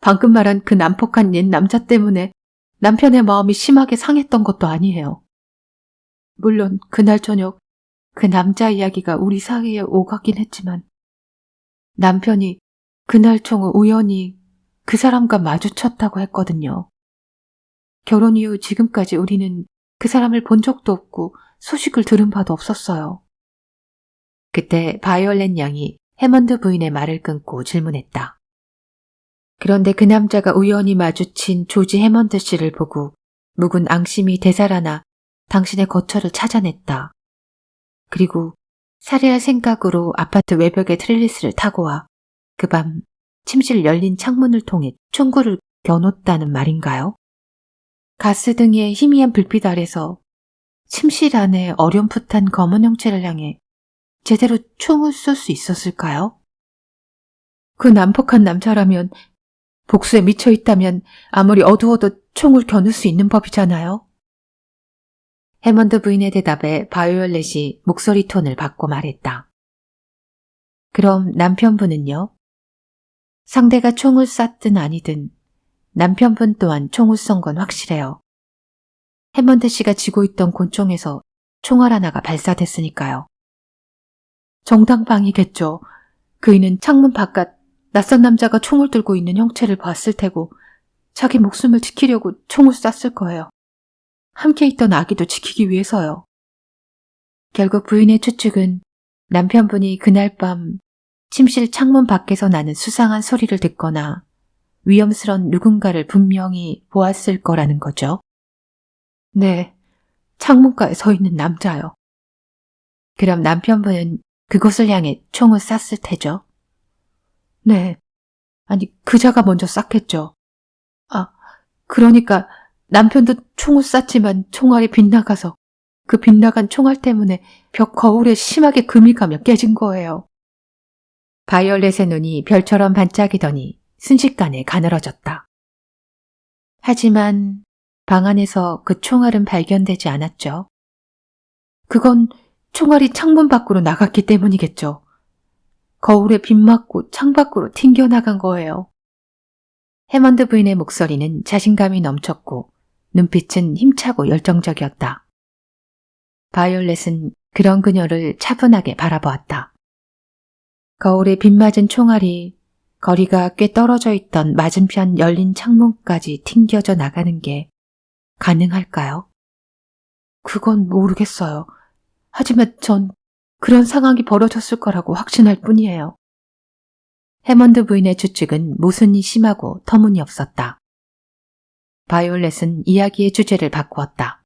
방금 말한 그 난폭한 옛 남자 때문에 남편의 마음이 심하게 상했던 것도 아니에요. 물론 그날 저녁 그 남자 이야기가 우리 사이에 오가긴 했지만 남편이 그날 총을 우연히 그 사람과 마주쳤다고 했거든요. 결혼 이후 지금까지 우리는 그 사람을 본 적도 없고 소식을 들은 바도 없었어요. 그때 바이올렛 양이 해먼드 부인의 말을 끊고 질문했다. 그런데 그 남자가 우연히 마주친 조지 해먼드 씨를 보고 묵은 앙심이 되살아나 당신의 거처를 찾아냈다. 그리고 살해할 생각으로 아파트 외벽에 트렐리스를 타고 와 그 밤 침실 열린 창문을 통해 총구를 겨눴다는 말인가요? 가스 등의 희미한 불빛 아래서 침실 안에 어렴풋한 검은 형체를 향해 제대로 총을 쏠 수 있었을까요? 그 난폭한 남자라면, 복수에 미쳐 있다면 아무리 어두워도 총을 겨눌 수 있는 법이잖아요. 해먼드 부인의 대답에 바이올렛이 목소리 톤을 바꿔 말했다. 그럼 남편분은요? 상대가 총을 쐈든 아니든 남편분 또한 총을 쏜 건 확실해요. 해먼드 씨가 쥐고 있던 권총에서 총알 하나가 발사됐으니까요. 정당방위겠죠. 그이는 창문 바깥 낯선 남자가 총을 들고 있는 형체를 봤을 테고 자기 목숨을 지키려고 총을 쐈을 거예요. 함께 있던 아기도 지키기 위해서요. 결국 부인의 추측은 남편분이 그날 밤 침실 창문 밖에서 나는 수상한 소리를 듣거나 위험스런 누군가를 분명히 보았을 거라는 거죠. 네, 창문가에 서 있는 남자요. 그럼 남편분은 그곳을 향해 총을 쐈을 테죠? 네, 아니 그자가 먼저 쐈겠죠. 그러니까 남편도 총을 쐈지만 총알이 빗나가서 그 빗나간 총알 때문에 벽 거울에 심하게 금이 가며 깨진 거예요. 바이올렛의 눈이 별처럼 반짝이더니 순식간에 가늘어졌다. 하지만 방 안에서 그 총알은 발견되지 않았죠. 그건 총알이 창문 밖으로 나갔기 때문이겠죠. 거울에 빗 맞고 창밖으로 튕겨나간 거예요. 해먼드 부인의 목소리는 자신감이 넘쳤고 눈빛은 힘차고 열정적이었다. 바이올렛은 그런 그녀를 차분하게 바라보았다. 거울에 빗 맞은 총알이 거리가 꽤 떨어져 있던 맞은편 열린 창문까지 튕겨져 나가는 게 가능할까요? 그건 모르겠어요. 하지만 전 그런 상황이 벌어졌을 거라고 확신할 뿐이에요. 해먼드 부인의 추측은 모순이 심하고 터무니없었다. 바이올렛은 이야기의 주제를 바꾸었다.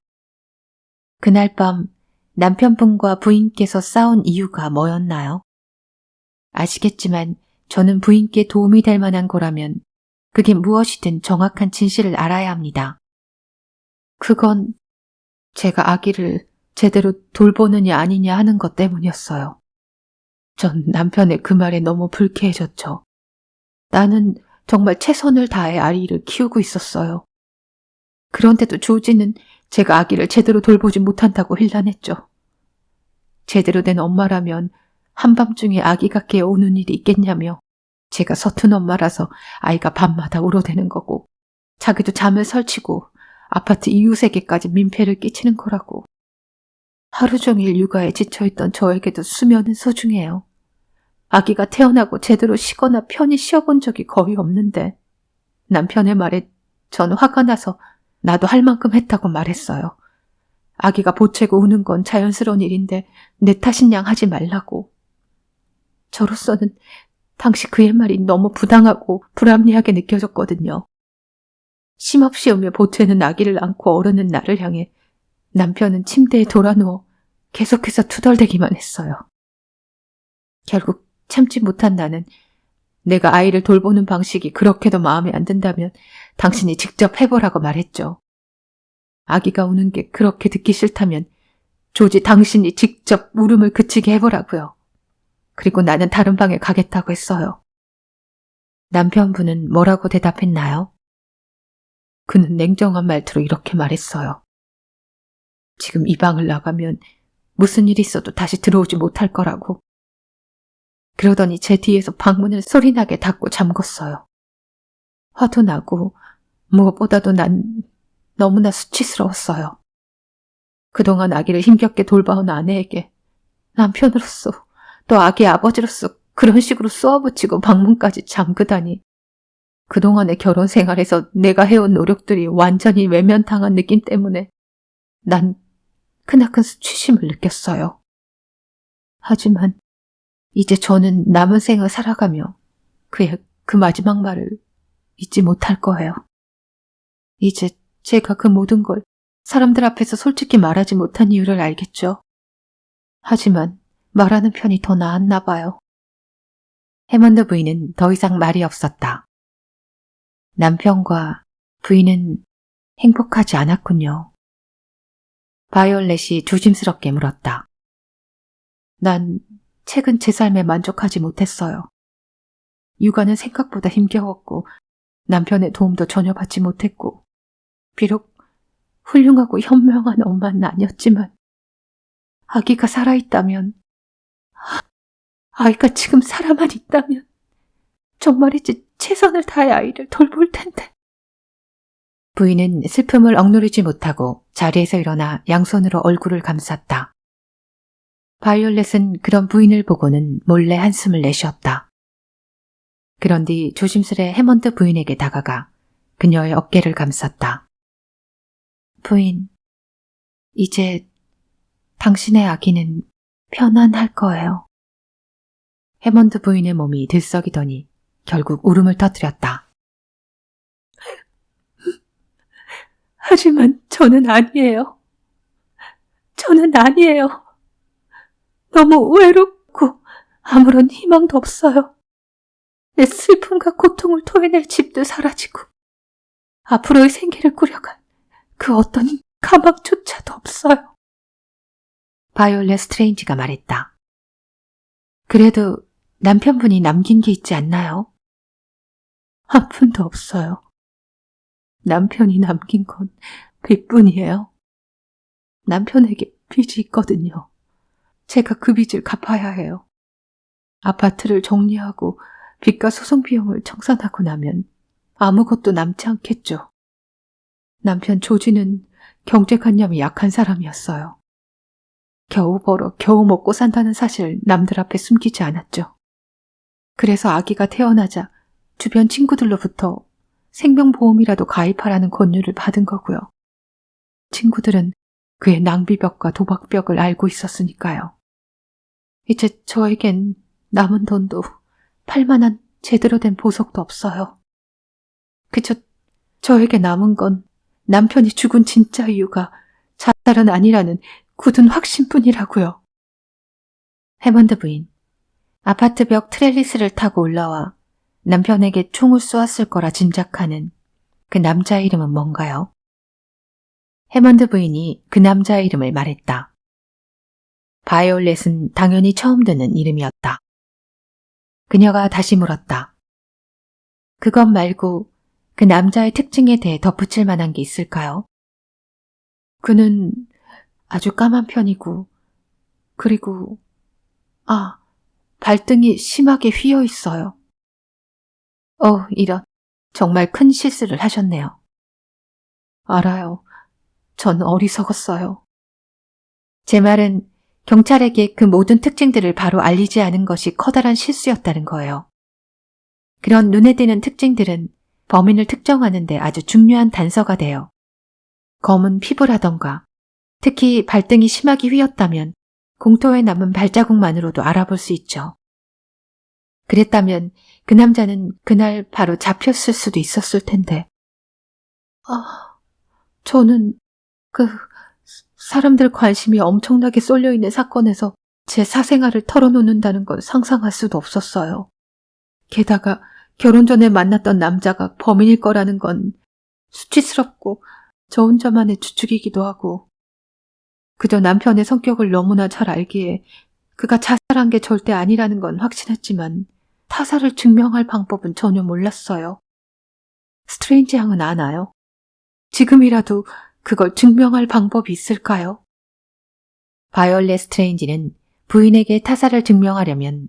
그날 밤 남편분과 부인께서 싸운 이유가 뭐였나요? 아시겠지만 저는 부인께 도움이 될 만한 거라면 그게 무엇이든 정확한 진실을 알아야 합니다. 그건 제가 아기를 제대로 돌보느냐 아니냐 하는 것 때문이었어요. 전 남편의 그 말에 너무 불쾌해졌죠. 나는 정말 최선을 다해 아이를 키우고 있었어요. 그런데도 조지는 제가 아기를 제대로 돌보지 못한다고 힐난했죠. 제대로 된 엄마라면 한밤중에 아기가 깨어오는 일이 있겠냐며 제가 서툰 엄마라서 아이가 밤마다 울어대는 거고 자기도 잠을 설치고 아파트 이웃에게까지 민폐를 끼치는 거라고. 하루 종일 육아에 지쳐있던 저에게도 수면은 소중해요. 아기가 태어나고 제대로 쉬거나 편히 쉬어본 적이 거의 없는데 남편의 말에 전 화가 나서 나도 할 만큼 했다고 말했어요. 아기가 보채고 우는 건 자연스러운 일인데 내 탓인 양 하지 말라고. 저로서는 당시 그의 말이 너무 부당하고 불합리하게 느껴졌거든요. 쉼없이 울며 보채는 아기를 안고 어르는 나를 향해 남편은 침대에 돌아누워 계속해서 투덜대기만 했어요. 결국 참지 못한 나는 내가 아이를 돌보는 방식이 그렇게도 마음에 안 든다면 당신이 직접 해보라고 말했죠. 아기가 우는 게 그렇게 듣기 싫다면 조지 당신이 직접 울음을 그치게 해보라고요. 그리고 나는 다른 방에 가겠다고 했어요. 남편분은 뭐라고 대답했나요? 그는 냉정한 말투로 이렇게 말했어요. 지금 이 방을 나가면 무슨 일이 있어도 다시 들어오지 못할 거라고. 그러더니 제 뒤에서 방문을 소리나게 닫고 잠궜어요. 화도 나고 무엇보다도 난 너무나 수치스러웠어요. 그동안 아기를 힘겹게 돌봐온 아내에게 남편으로서 또 아기의 아버지로서 그런 식으로 쏘아붙이고 방문까지 잠그다니. 그동안의 결혼 생활에서 내가 해온 노력들이 완전히 외면당한 느낌 때문에 난 크나큰 수치심을 느꼈어요. 하지만 이제 저는 남은 생을 살아가며 그의 그 마지막 말을 잊지 못할 거예요. 이제 제가 그 모든 걸 사람들 앞에서 솔직히 말하지 못한 이유를 알겠죠. 하지만 말하는 편이 더 나았나 봐요. 해먼드 부인은 더 이상 말이 없었다. 남편과 부인은 행복하지 않았군요. 바이올렛이 조심스럽게 물었다. 난 최근 제 삶에 만족하지 못했어요. 육아는 생각보다 힘겨웠고 남편의 도움도 전혀 받지 못했고 비록 훌륭하고 현명한 엄마는 아니었지만 아기가 살아있다면, 아이가 지금 살아만 있다면 정말이지 최선을 다해 아이를 돌볼 텐데. 부인은 슬픔을 억누르지 못하고 자리에서 일어나 양손으로 얼굴을 감쌌다. 바이올렛은 그런 부인을 보고는 몰래 한숨을 내쉬었다. 그런 뒤 조심스레 해먼드 부인에게 다가가 그녀의 어깨를 감쌌다. 부인, 이제 당신의 아기는 편안할 거예요. 해먼드 부인의 몸이 들썩이더니 결국 울음을 터뜨렸다. 하지만 저는 아니에요. 저는 아니에요. 너무 외롭고 아무런 희망도 없어요. 내 슬픔과 고통을 토해낼 집도 사라지고 앞으로의 생계를 꾸려갈 그 어떤 가망조차도 없어요. 바이올렛 스트레인지가 말했다. 그래도 남편분이 남긴 게 있지 않나요? 한 푼도 없어요. 남편이 남긴 건 빚뿐이에요. 남편에게 빚이 있거든요. 제가 그 빚을 갚아야 해요. 아파트를 정리하고 빚과 소송 비용을 청산하고 나면 아무것도 남지 않겠죠. 남편 조지는 경제관념이 약한 사람이었어요. 겨우 벌어 겨우 먹고 산다는 사실 남들 앞에 숨기지 않았죠. 그래서 아기가 태어나자 주변 친구들로부터 생명보험이라도 가입하라는 권유를 받은 거고요. 친구들은 그의 낭비벽과 도박벽을 알고 있었으니까요. 이제 저에겐 남은 돈도 팔만한 제대로 된 보석도 없어요. 그저 저에게 남은 건 남편이 죽은 진짜 이유가 자살은 아니라는 굳은 확신뿐이라고요. 해먼드 부인, 아파트 벽 트렐리스를 타고 올라와 남편에게 총을 쏘았을 거라 짐작하는 그 남자의 이름은 뭔가요? 해먼드 부인이 그 남자의 이름을 말했다. 바이올렛은 당연히 처음 듣는 이름이었다. 그녀가 다시 물었다. 그것 말고 그 남자의 특징에 대해 덧붙일 만한 게 있을까요? 그는 아주 까만 편이고, 그리고 발등이 심하게 휘어 있어요. 이런, 정말 큰 실수를 하셨네요. 알아요. 전 어리석었어요. 제 말은 경찰에게 그 모든 특징들을 바로 알리지 않은 것이 커다란 실수였다는 거예요. 그런 눈에 띄는 특징들은 범인을 특정하는 데 아주 중요한 단서가 돼요. 검은 피부라던가, 특히 발등이 심하게 휘었다면 공터에 남은 발자국만으로도 알아볼 수 있죠. 그랬다면 그 남자는 그날 바로 잡혔을 수도 있었을 텐데. 저는 사람들 관심이 엄청나게 쏠려있는 사건에서 제 사생활을 털어놓는다는 걸 상상할 수도 없었어요. 게다가 결혼 전에 만났던 남자가 범인일 거라는 건 수치스럽고 저 혼자만의 추측이기도 하고, 그저 남편의 성격을 너무나 잘 알기에 그가 자살한 게 절대 아니라는 건 확신했지만 타살을 증명할 방법은 전혀 몰랐어요. 스트레인지 양은 아나요? 지금이라도 그걸 증명할 방법이 있을까요? 바이올렛 스트레인지는 부인에게 타살을 증명하려면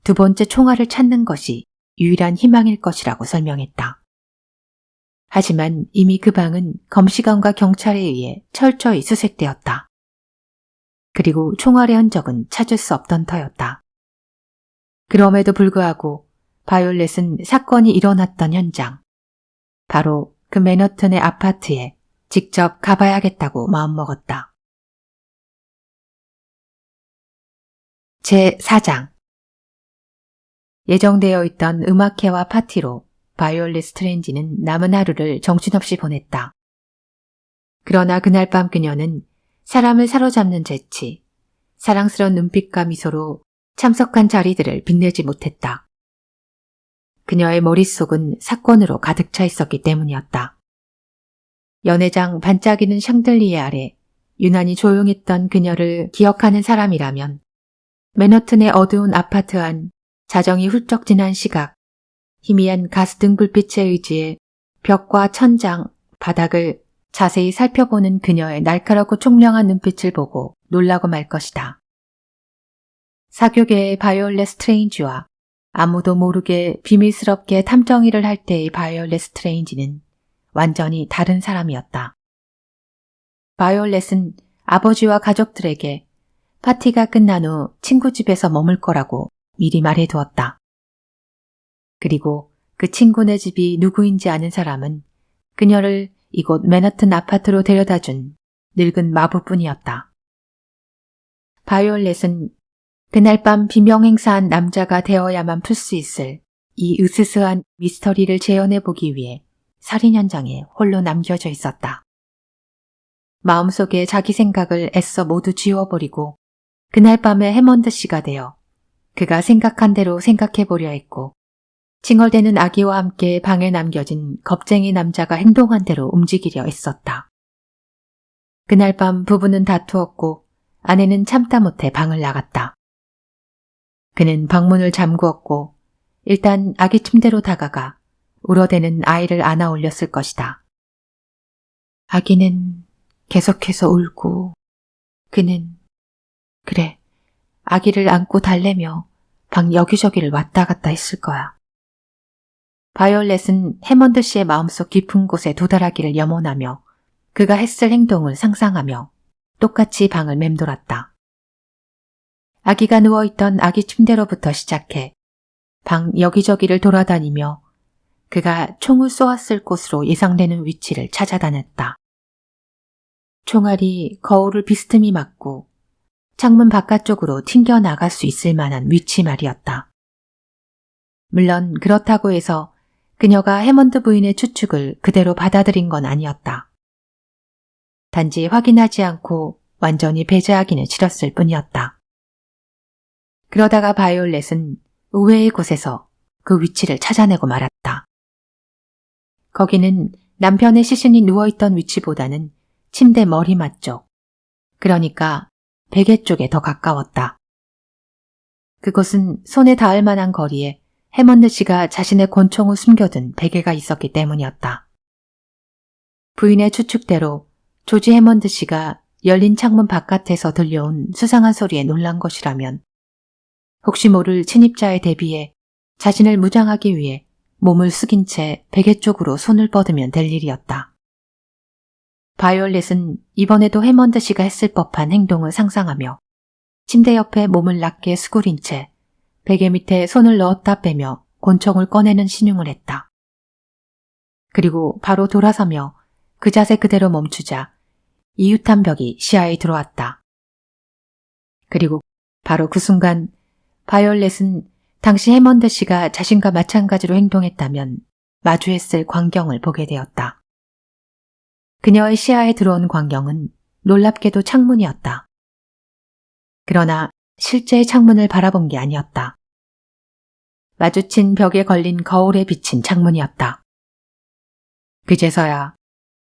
두 번째 총알을 찾는 것이 유일한 희망일 것이라고 설명했다. 하지만 이미 그 방은 검시관과 경찰에 의해 철저히 수색되었다. 그리고 총알의 흔적은 찾을 수 없던 터였다. 그럼에도 불구하고 바이올렛은 사건이 일어났던 현장, 바로 그 맨하튼의 아파트에 직접 가봐야겠다고 마음먹었다. 제4장 예정되어 있던 음악회와 파티로 바이올렛 스트레인지는 남은 하루를 정신없이 보냈다. 그러나 그날 밤 그녀는 사람을 사로잡는 재치, 사랑스러운 눈빛과 미소로 참석한 자리들을 빛내지 못했다. 그녀의 머릿속은 사건으로 가득 차 있었기 때문이었다. 연회장 반짝이는 샹들리에 아래 유난히 조용했던 그녀를 기억하는 사람이라면 맨하튼의 어두운 아파트 안 자정이 훌쩍 지난 시각, 희미한 가스등 불빛에 의지해 벽과 천장, 바닥을 자세히 살펴보는 그녀의 날카롭고 총명한 눈빛을 보고 놀라고 말 것이다. 사교계의 바이올렛 스트레인지와 아무도 모르게 비밀스럽게 탐정일을 할 때의 바이올렛 스트레인지는 완전히 다른 사람이었다. 바이올렛은 아버지와 가족들에게 파티가 끝난 후 친구 집에서 머물 거라고 미리 말해두었다. 그리고 그 친구네 집이 누구인지 아는 사람은 그녀를 이곳 맨하튼 아파트로 데려다준 늙은 마부뿐이었다. 바이올렛은 그날 밤 비명 행사한 남자가 되어야만 풀 수 있을 이 으스스한 미스터리를 재현해보기 위해 살인 현장에 홀로 남겨져 있었다. 마음속에 자기 생각을 애써 모두 지워버리고 그날 밤에 해먼드 씨가 되어 그가 생각한 대로 생각해보려 했고 칭얼대는 아기와 함께 방에 남겨진 겁쟁이 남자가 행동한 대로 움직이려 애썼다. 그날 밤 부부는 다투었고 아내는 참다 못해 방을 나갔다. 그는 방문을 잠그었고 일단 아기 침대로 다가가 울어대는 아이를 안아 올렸을 것이다. 아기는 계속해서 울고 그는 그래 아기를 안고 달래며 방 여기저기를 왔다 갔다 했을 거야. 바이올렛은 해먼드 씨의 마음속 깊은 곳에 도달하기를 염원하며 그가 했을 행동을 상상하며 똑같이 방을 맴돌았다. 아기가 누워있던 아기 침대로부터 시작해 방 여기저기를 돌아다니며 그가 총을 쏘았을 곳으로 예상되는 위치를 찾아다녔다. 총알이 거울을 비스듬히 맞고 창문 바깥쪽으로 튕겨나갈 수 있을 만한 위치 말이었다. 물론 그렇다고 해서 그녀가 해먼드 부인의 추측을 그대로 받아들인 건 아니었다. 단지 확인하지 않고 완전히 배제하기는 싫었을 뿐이었다. 그러다가 바이올렛은 의외의 곳에서 그 위치를 찾아내고 말았다. 거기는 남편의 시신이 누워있던 위치보다는 침대 머리맡 쪽, 그러니까 베개 쪽에 더 가까웠다. 그곳은 손에 닿을 만한 거리에 해먼드 씨가 자신의 권총을 숨겨둔 베개가 있었기 때문이었다. 부인의 추측대로 조지 해먼드 씨가 열린 창문 바깥에서 들려온 수상한 소리에 놀란 것이라면 혹시 모를 침입자에 대비해 자신을 무장하기 위해 몸을 숙인 채 베개 쪽으로 손을 뻗으면 될 일이었다. 바이올렛은 이번에도 해먼드 씨가 했을 법한 행동을 상상하며 침대 옆에 몸을 낮게 수그린 채 베개 밑에 손을 넣었다 빼며 권총을 꺼내는 신용을 했다. 그리고 바로 돌아서며 그 자세 그대로 멈추자 이웃한 벽이 시야에 들어왔다. 그리고 바로 그 순간 바이올렛은 당시 해먼드 씨가 자신과 마찬가지로 행동했다면 마주했을 광경을 보게 되었다. 그녀의 시야에 들어온 광경은 놀랍게도 창문이었다. 그러나 실제 창문을 바라본 게 아니었다. 마주친 벽에 걸린 거울에 비친 창문이었다. 그제서야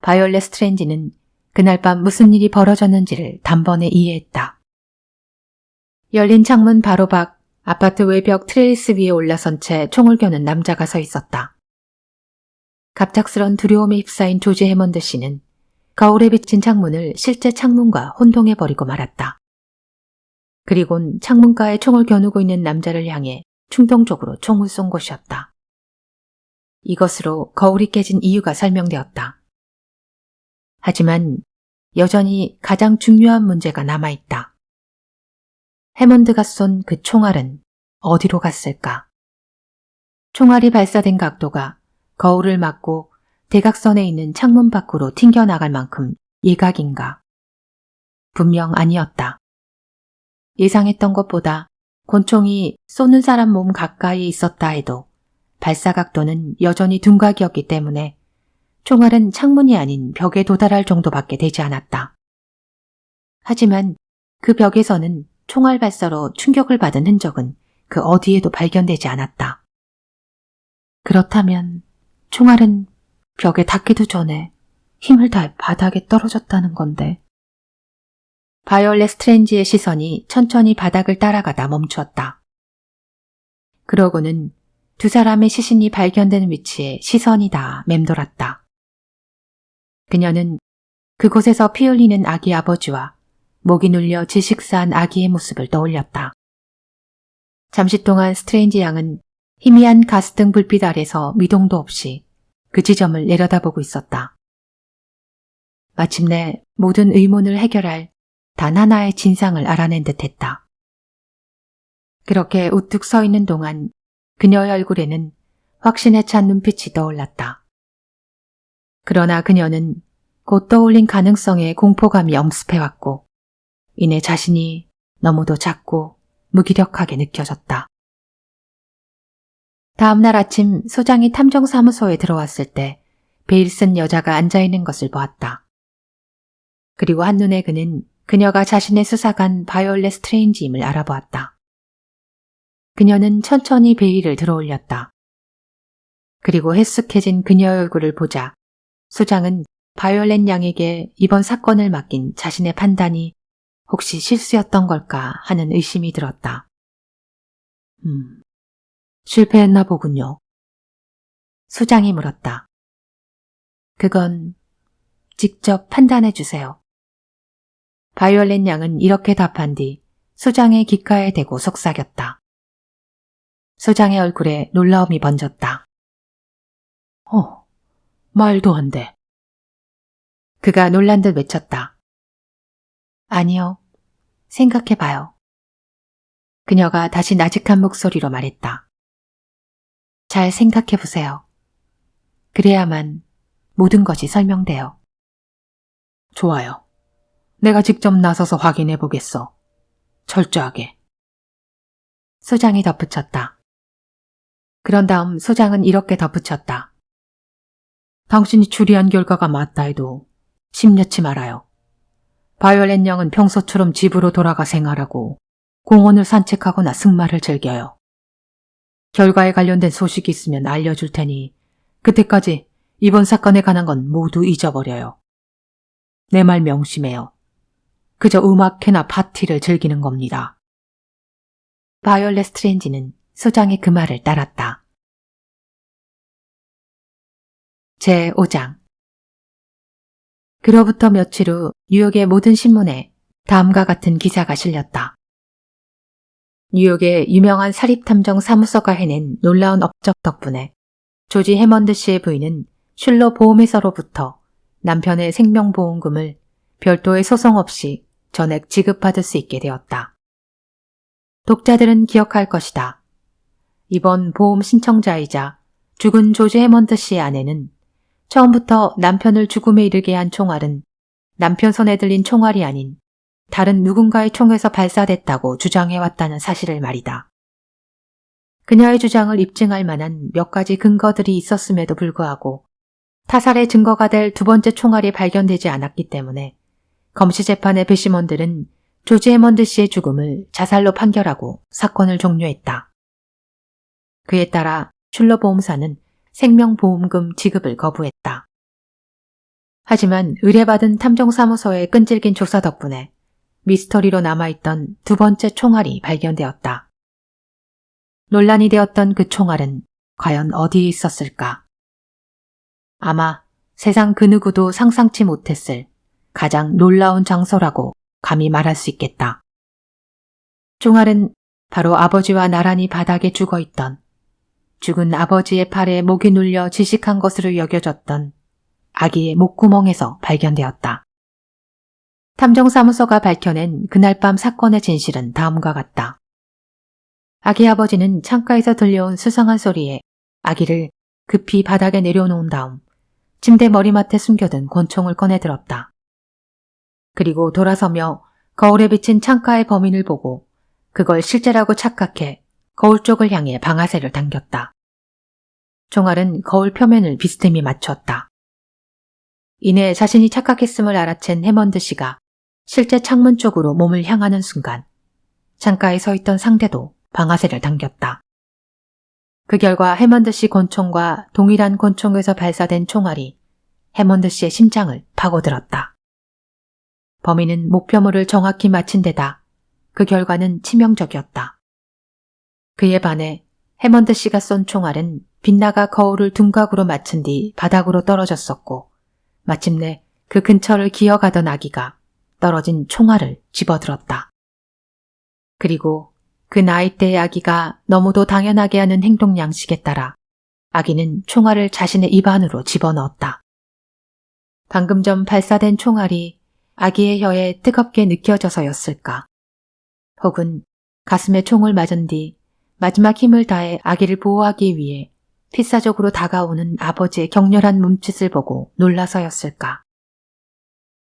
바이올렛 스트레인지는 그날 밤 무슨 일이 벌어졌는지를 단번에 이해했다. 열린 창문 바로 밖 아파트 외벽 트레이스 위에 올라선 채 총을 겨눈 남자가 서 있었다. 갑작스런 두려움에 휩싸인 조지 해먼드 씨는 거울에 비친 창문을 실제 창문과 혼동해버리고 말았다. 그리곤 창문가에 총을 겨누고 있는 남자를 향해 충동적으로 총을 쏜 것이었다. 이것으로 거울이 깨진 이유가 설명되었다. 하지만 여전히 가장 중요한 문제가 남아있다. 해먼드가 쏜 그 총알은 어디로 갔을까? 총알이 발사된 각도가 거울을 막고 대각선에 있는 창문 밖으로 튕겨나갈 만큼 예각인가? 분명 아니었다. 예상했던 것보다 권총이 쏘는 사람 몸 가까이에 있었다 해도 발사 각도는 여전히 둔각이었기 때문에 총알은 창문이 아닌 벽에 도달할 정도밖에 되지 않았다. 하지만 그 벽에서는 총알 발사로 충격을 받은 흔적은 그 어디에도 발견되지 않았다. 그렇다면 총알은 벽에 닿기도 전에 힘을 다해 바닥에 떨어졌다는 건데. 바이올렛 스트레인지의 시선이 천천히 바닥을 따라가다 멈추었다. 그러고는 두 사람의 시신이 발견된 위치에 시선이 다 맴돌았다. 그녀는 그곳에서 피 흘리는 아기 아버지와 목이 눌려 질식사한 아기의 모습을 떠올렸다. 잠시 동안 스트레인지 양은 희미한 가스등 불빛 아래서 미동도 없이 그 지점을 내려다보고 있었다. 마침내 모든 의문을 해결할 단 하나의 진상을 알아낸 듯했다. 그렇게 우뚝 서 있는 동안 그녀의 얼굴에는 확신에 찬 눈빛이 떠올랐다. 그러나 그녀는 곧 떠올린 가능성에 공포감이 엄습해왔고 이내 자신이 너무도 작고 무기력하게 느껴졌다. 다음 날 아침 소장이 탐정사무소에 들어왔을 때 베일 쓴 여자가 앉아있는 것을 보았다. 그리고 한눈에 그는 그녀가 자신의 수사관 바이올렛 스트레인지임을 알아보았다. 그녀는 천천히 베일을 들어올렸다. 그리고 해숙해진 그녀의 얼굴을 보자 소장은 바이올렛 양에게 이번 사건을 맡긴 자신의 판단이 혹시 실수였던 걸까 하는 의심이 들었다. 실패했나 보군요. 소장이 물었다. 그건 직접 판단해 주세요. 바이올렛 양은 이렇게 답한 뒤 소장의 귓가에 대고 속삭였다. 소장의 얼굴에 놀라움이 번졌다. 말도 안 돼. 그가 놀란 듯 외쳤다. 아니요, 생각해봐요. 그녀가 다시 나직한 목소리로 말했다. 잘 생각해보세요. 그래야만 모든 것이 설명돼요. 좋아요. 내가 직접 나서서 확인해보겠어. 철저하게. 소장이 덧붙였다. 그런 다음 소장은 이렇게 덧붙였다. 당신이 추리한 결과가 맞다 해도 심려치 말아요. 바이올렛 양은 평소처럼 집으로 돌아가 생활하고 공원을 산책하거나 승마를 즐겨요. 결과에 관련된 소식이 있으면 알려줄 테니 그때까지 이번 사건에 관한 건 모두 잊어버려요. 내 말 명심해요. 그저 음악회나 파티를 즐기는 겁니다. 바이올렛 스트레인지는 소장의 그 말을 따랐다. 제5장 그로부터 며칠 후 뉴욕의 모든 신문에 다음과 같은 기사가 실렸다. 뉴욕의 유명한 사립탐정 사무소가 해낸 놀라운 업적 덕분에 조지 해먼드 씨의 부인은 슐러 보험회사로부터 남편의 생명보험금을 별도의 소송 없이 전액 지급받을 수 있게 되었다. 독자들은 기억할 것이다. 이번 보험 신청자이자 죽은 조지 해먼드 씨의 아내는 처음부터 남편을 죽음에 이르게 한 총알은 남편 손에 들린 총알이 아닌 다른 누군가의 총에서 발사됐다고 주장해왔다는 사실을 말이다. 그녀의 주장을 입증할 만한 몇 가지 근거들이 있었음에도 불구하고 타살의 증거가 될 두 번째 총알이 발견되지 않았기 때문에 검시재판의 배심원들은 조지 해먼드 씨의 죽음을 자살로 판결하고 사건을 종료했다. 그에 따라 슐러 보험사는 생명보험금 지급을 거부했다. 하지만 의뢰받은 탐정사무소의 끈질긴 조사 덕분에 미스터리로 남아있던 두 번째 총알이 발견되었다. 논란이 되었던 그 총알은 과연 어디에 있었을까? 아마 세상 그 누구도 상상치 못했을 가장 놀라운 장소라고 감히 말할 수 있겠다. 총알은 바로 아버지와 나란히 바닥에 죽어있던 죽은 아버지의 팔에 목이 눌려 질식한 것으로 여겨졌던 아기의 목구멍에서 발견되었다. 탐정사무소가 밝혀낸 그날 밤 사건의 진실은 다음과 같다. 아기 아버지는 창가에서 들려온 수상한 소리에 아기를 급히 바닥에 내려놓은 다음 침대 머리맡에 숨겨둔 권총을 꺼내 들었다. 그리고 돌아서며 거울에 비친 창가의 범인을 보고 그걸 실제라고 착각해 거울 쪽을 향해 방아쇠를 당겼다. 총알은 거울 표면을 비스듬히 맞췄다. 이내 자신이 착각했음을 알아챈 해먼드 씨가 실제 창문 쪽으로 몸을 향하는 순간 창가에 서 있던 상대도 방아쇠를 당겼다. 그 결과 해먼드 씨 권총과 동일한 권총에서 발사된 총알이 해먼드 씨의 심장을 파고들었다. 범인은 목표물을 정확히 맞힌 데다 그 결과는 치명적이었다. 그에 반해 해먼드 씨가 쏜 총알은 빗나가 거울을 둔각으로 맞춘 뒤 바닥으로 떨어졌었고 마침내 그 근처를 기어가던 아기가 떨어진 총알을 집어들었다. 그리고 그 나이대의 아기가 너무도 당연하게 하는 행동 양식에 따라 아기는 총알을 자신의 입 안으로 집어넣었다. 방금 전 발사된 총알이 아기의 혀에 뜨겁게 느껴져서였을까? 혹은 가슴에 총을 맞은 뒤 마지막 힘을 다해 아기를 보호하기 위해 필사적으로 다가오는 아버지의 격렬한 몸짓을 보고 놀라서였을까?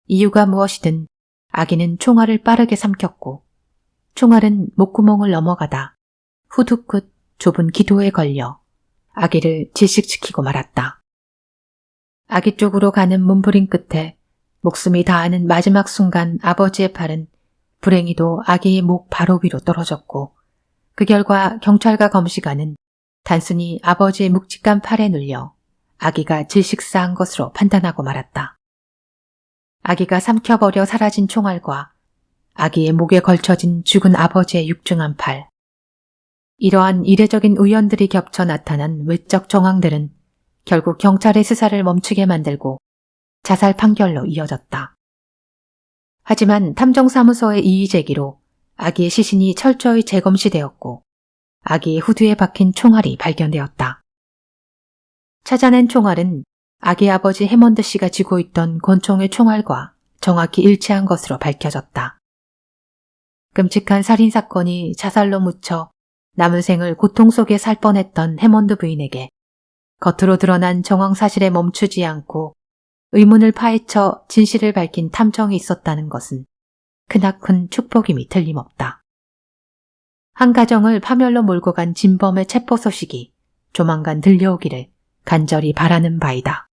이유가 무엇이든 아기는 총알을 빠르게 삼켰고 총알은 목구멍을 넘어가다 후두끝 좁은 기도에 걸려 아기를 질식시키고 말았다. 아기 쪽으로 가는 몸부림 끝에 목숨이 다하는 마지막 순간 아버지의 팔은 불행히도 아기의 목 바로 위로 떨어졌고 그 결과 경찰과 검시관은 단순히 아버지의 묵직한 팔에 눌려 아기가 질식사한 것으로 판단하고 말았다. 아기가 삼켜버려 사라진 총알과 아기의 목에 걸쳐진 죽은 아버지의 육중한 팔. 이러한 이례적인 우연들이 겹쳐 나타난 외적 정황들은 결국 경찰의 수사를 멈추게 만들고 자살 판결로 이어졌다. 하지만 탐정사무소의 이의 제기로 아기의 시신이 철저히 재검시되었고 아기의 후두에 박힌 총알이 발견되었다. 찾아낸 총알은 아기 아버지 해먼드 씨가 쥐고 있던 권총의 총알과 정확히 일치한 것으로 밝혀졌다. 끔찍한 살인사건이 자살로 묻혀 남은 생을 고통 속에 살 뻔했던 해먼드 부인에게 겉으로 드러난 정황 사실에 멈추지 않고 의문을 파헤쳐 진실을 밝힌 탐정이 있었다는 것은 크나큰 축복임이 틀림없다. 한 가정을 파멸로 몰고 간 진범의 체포 소식이 조만간 들려오기를 간절히 바라는 바이다.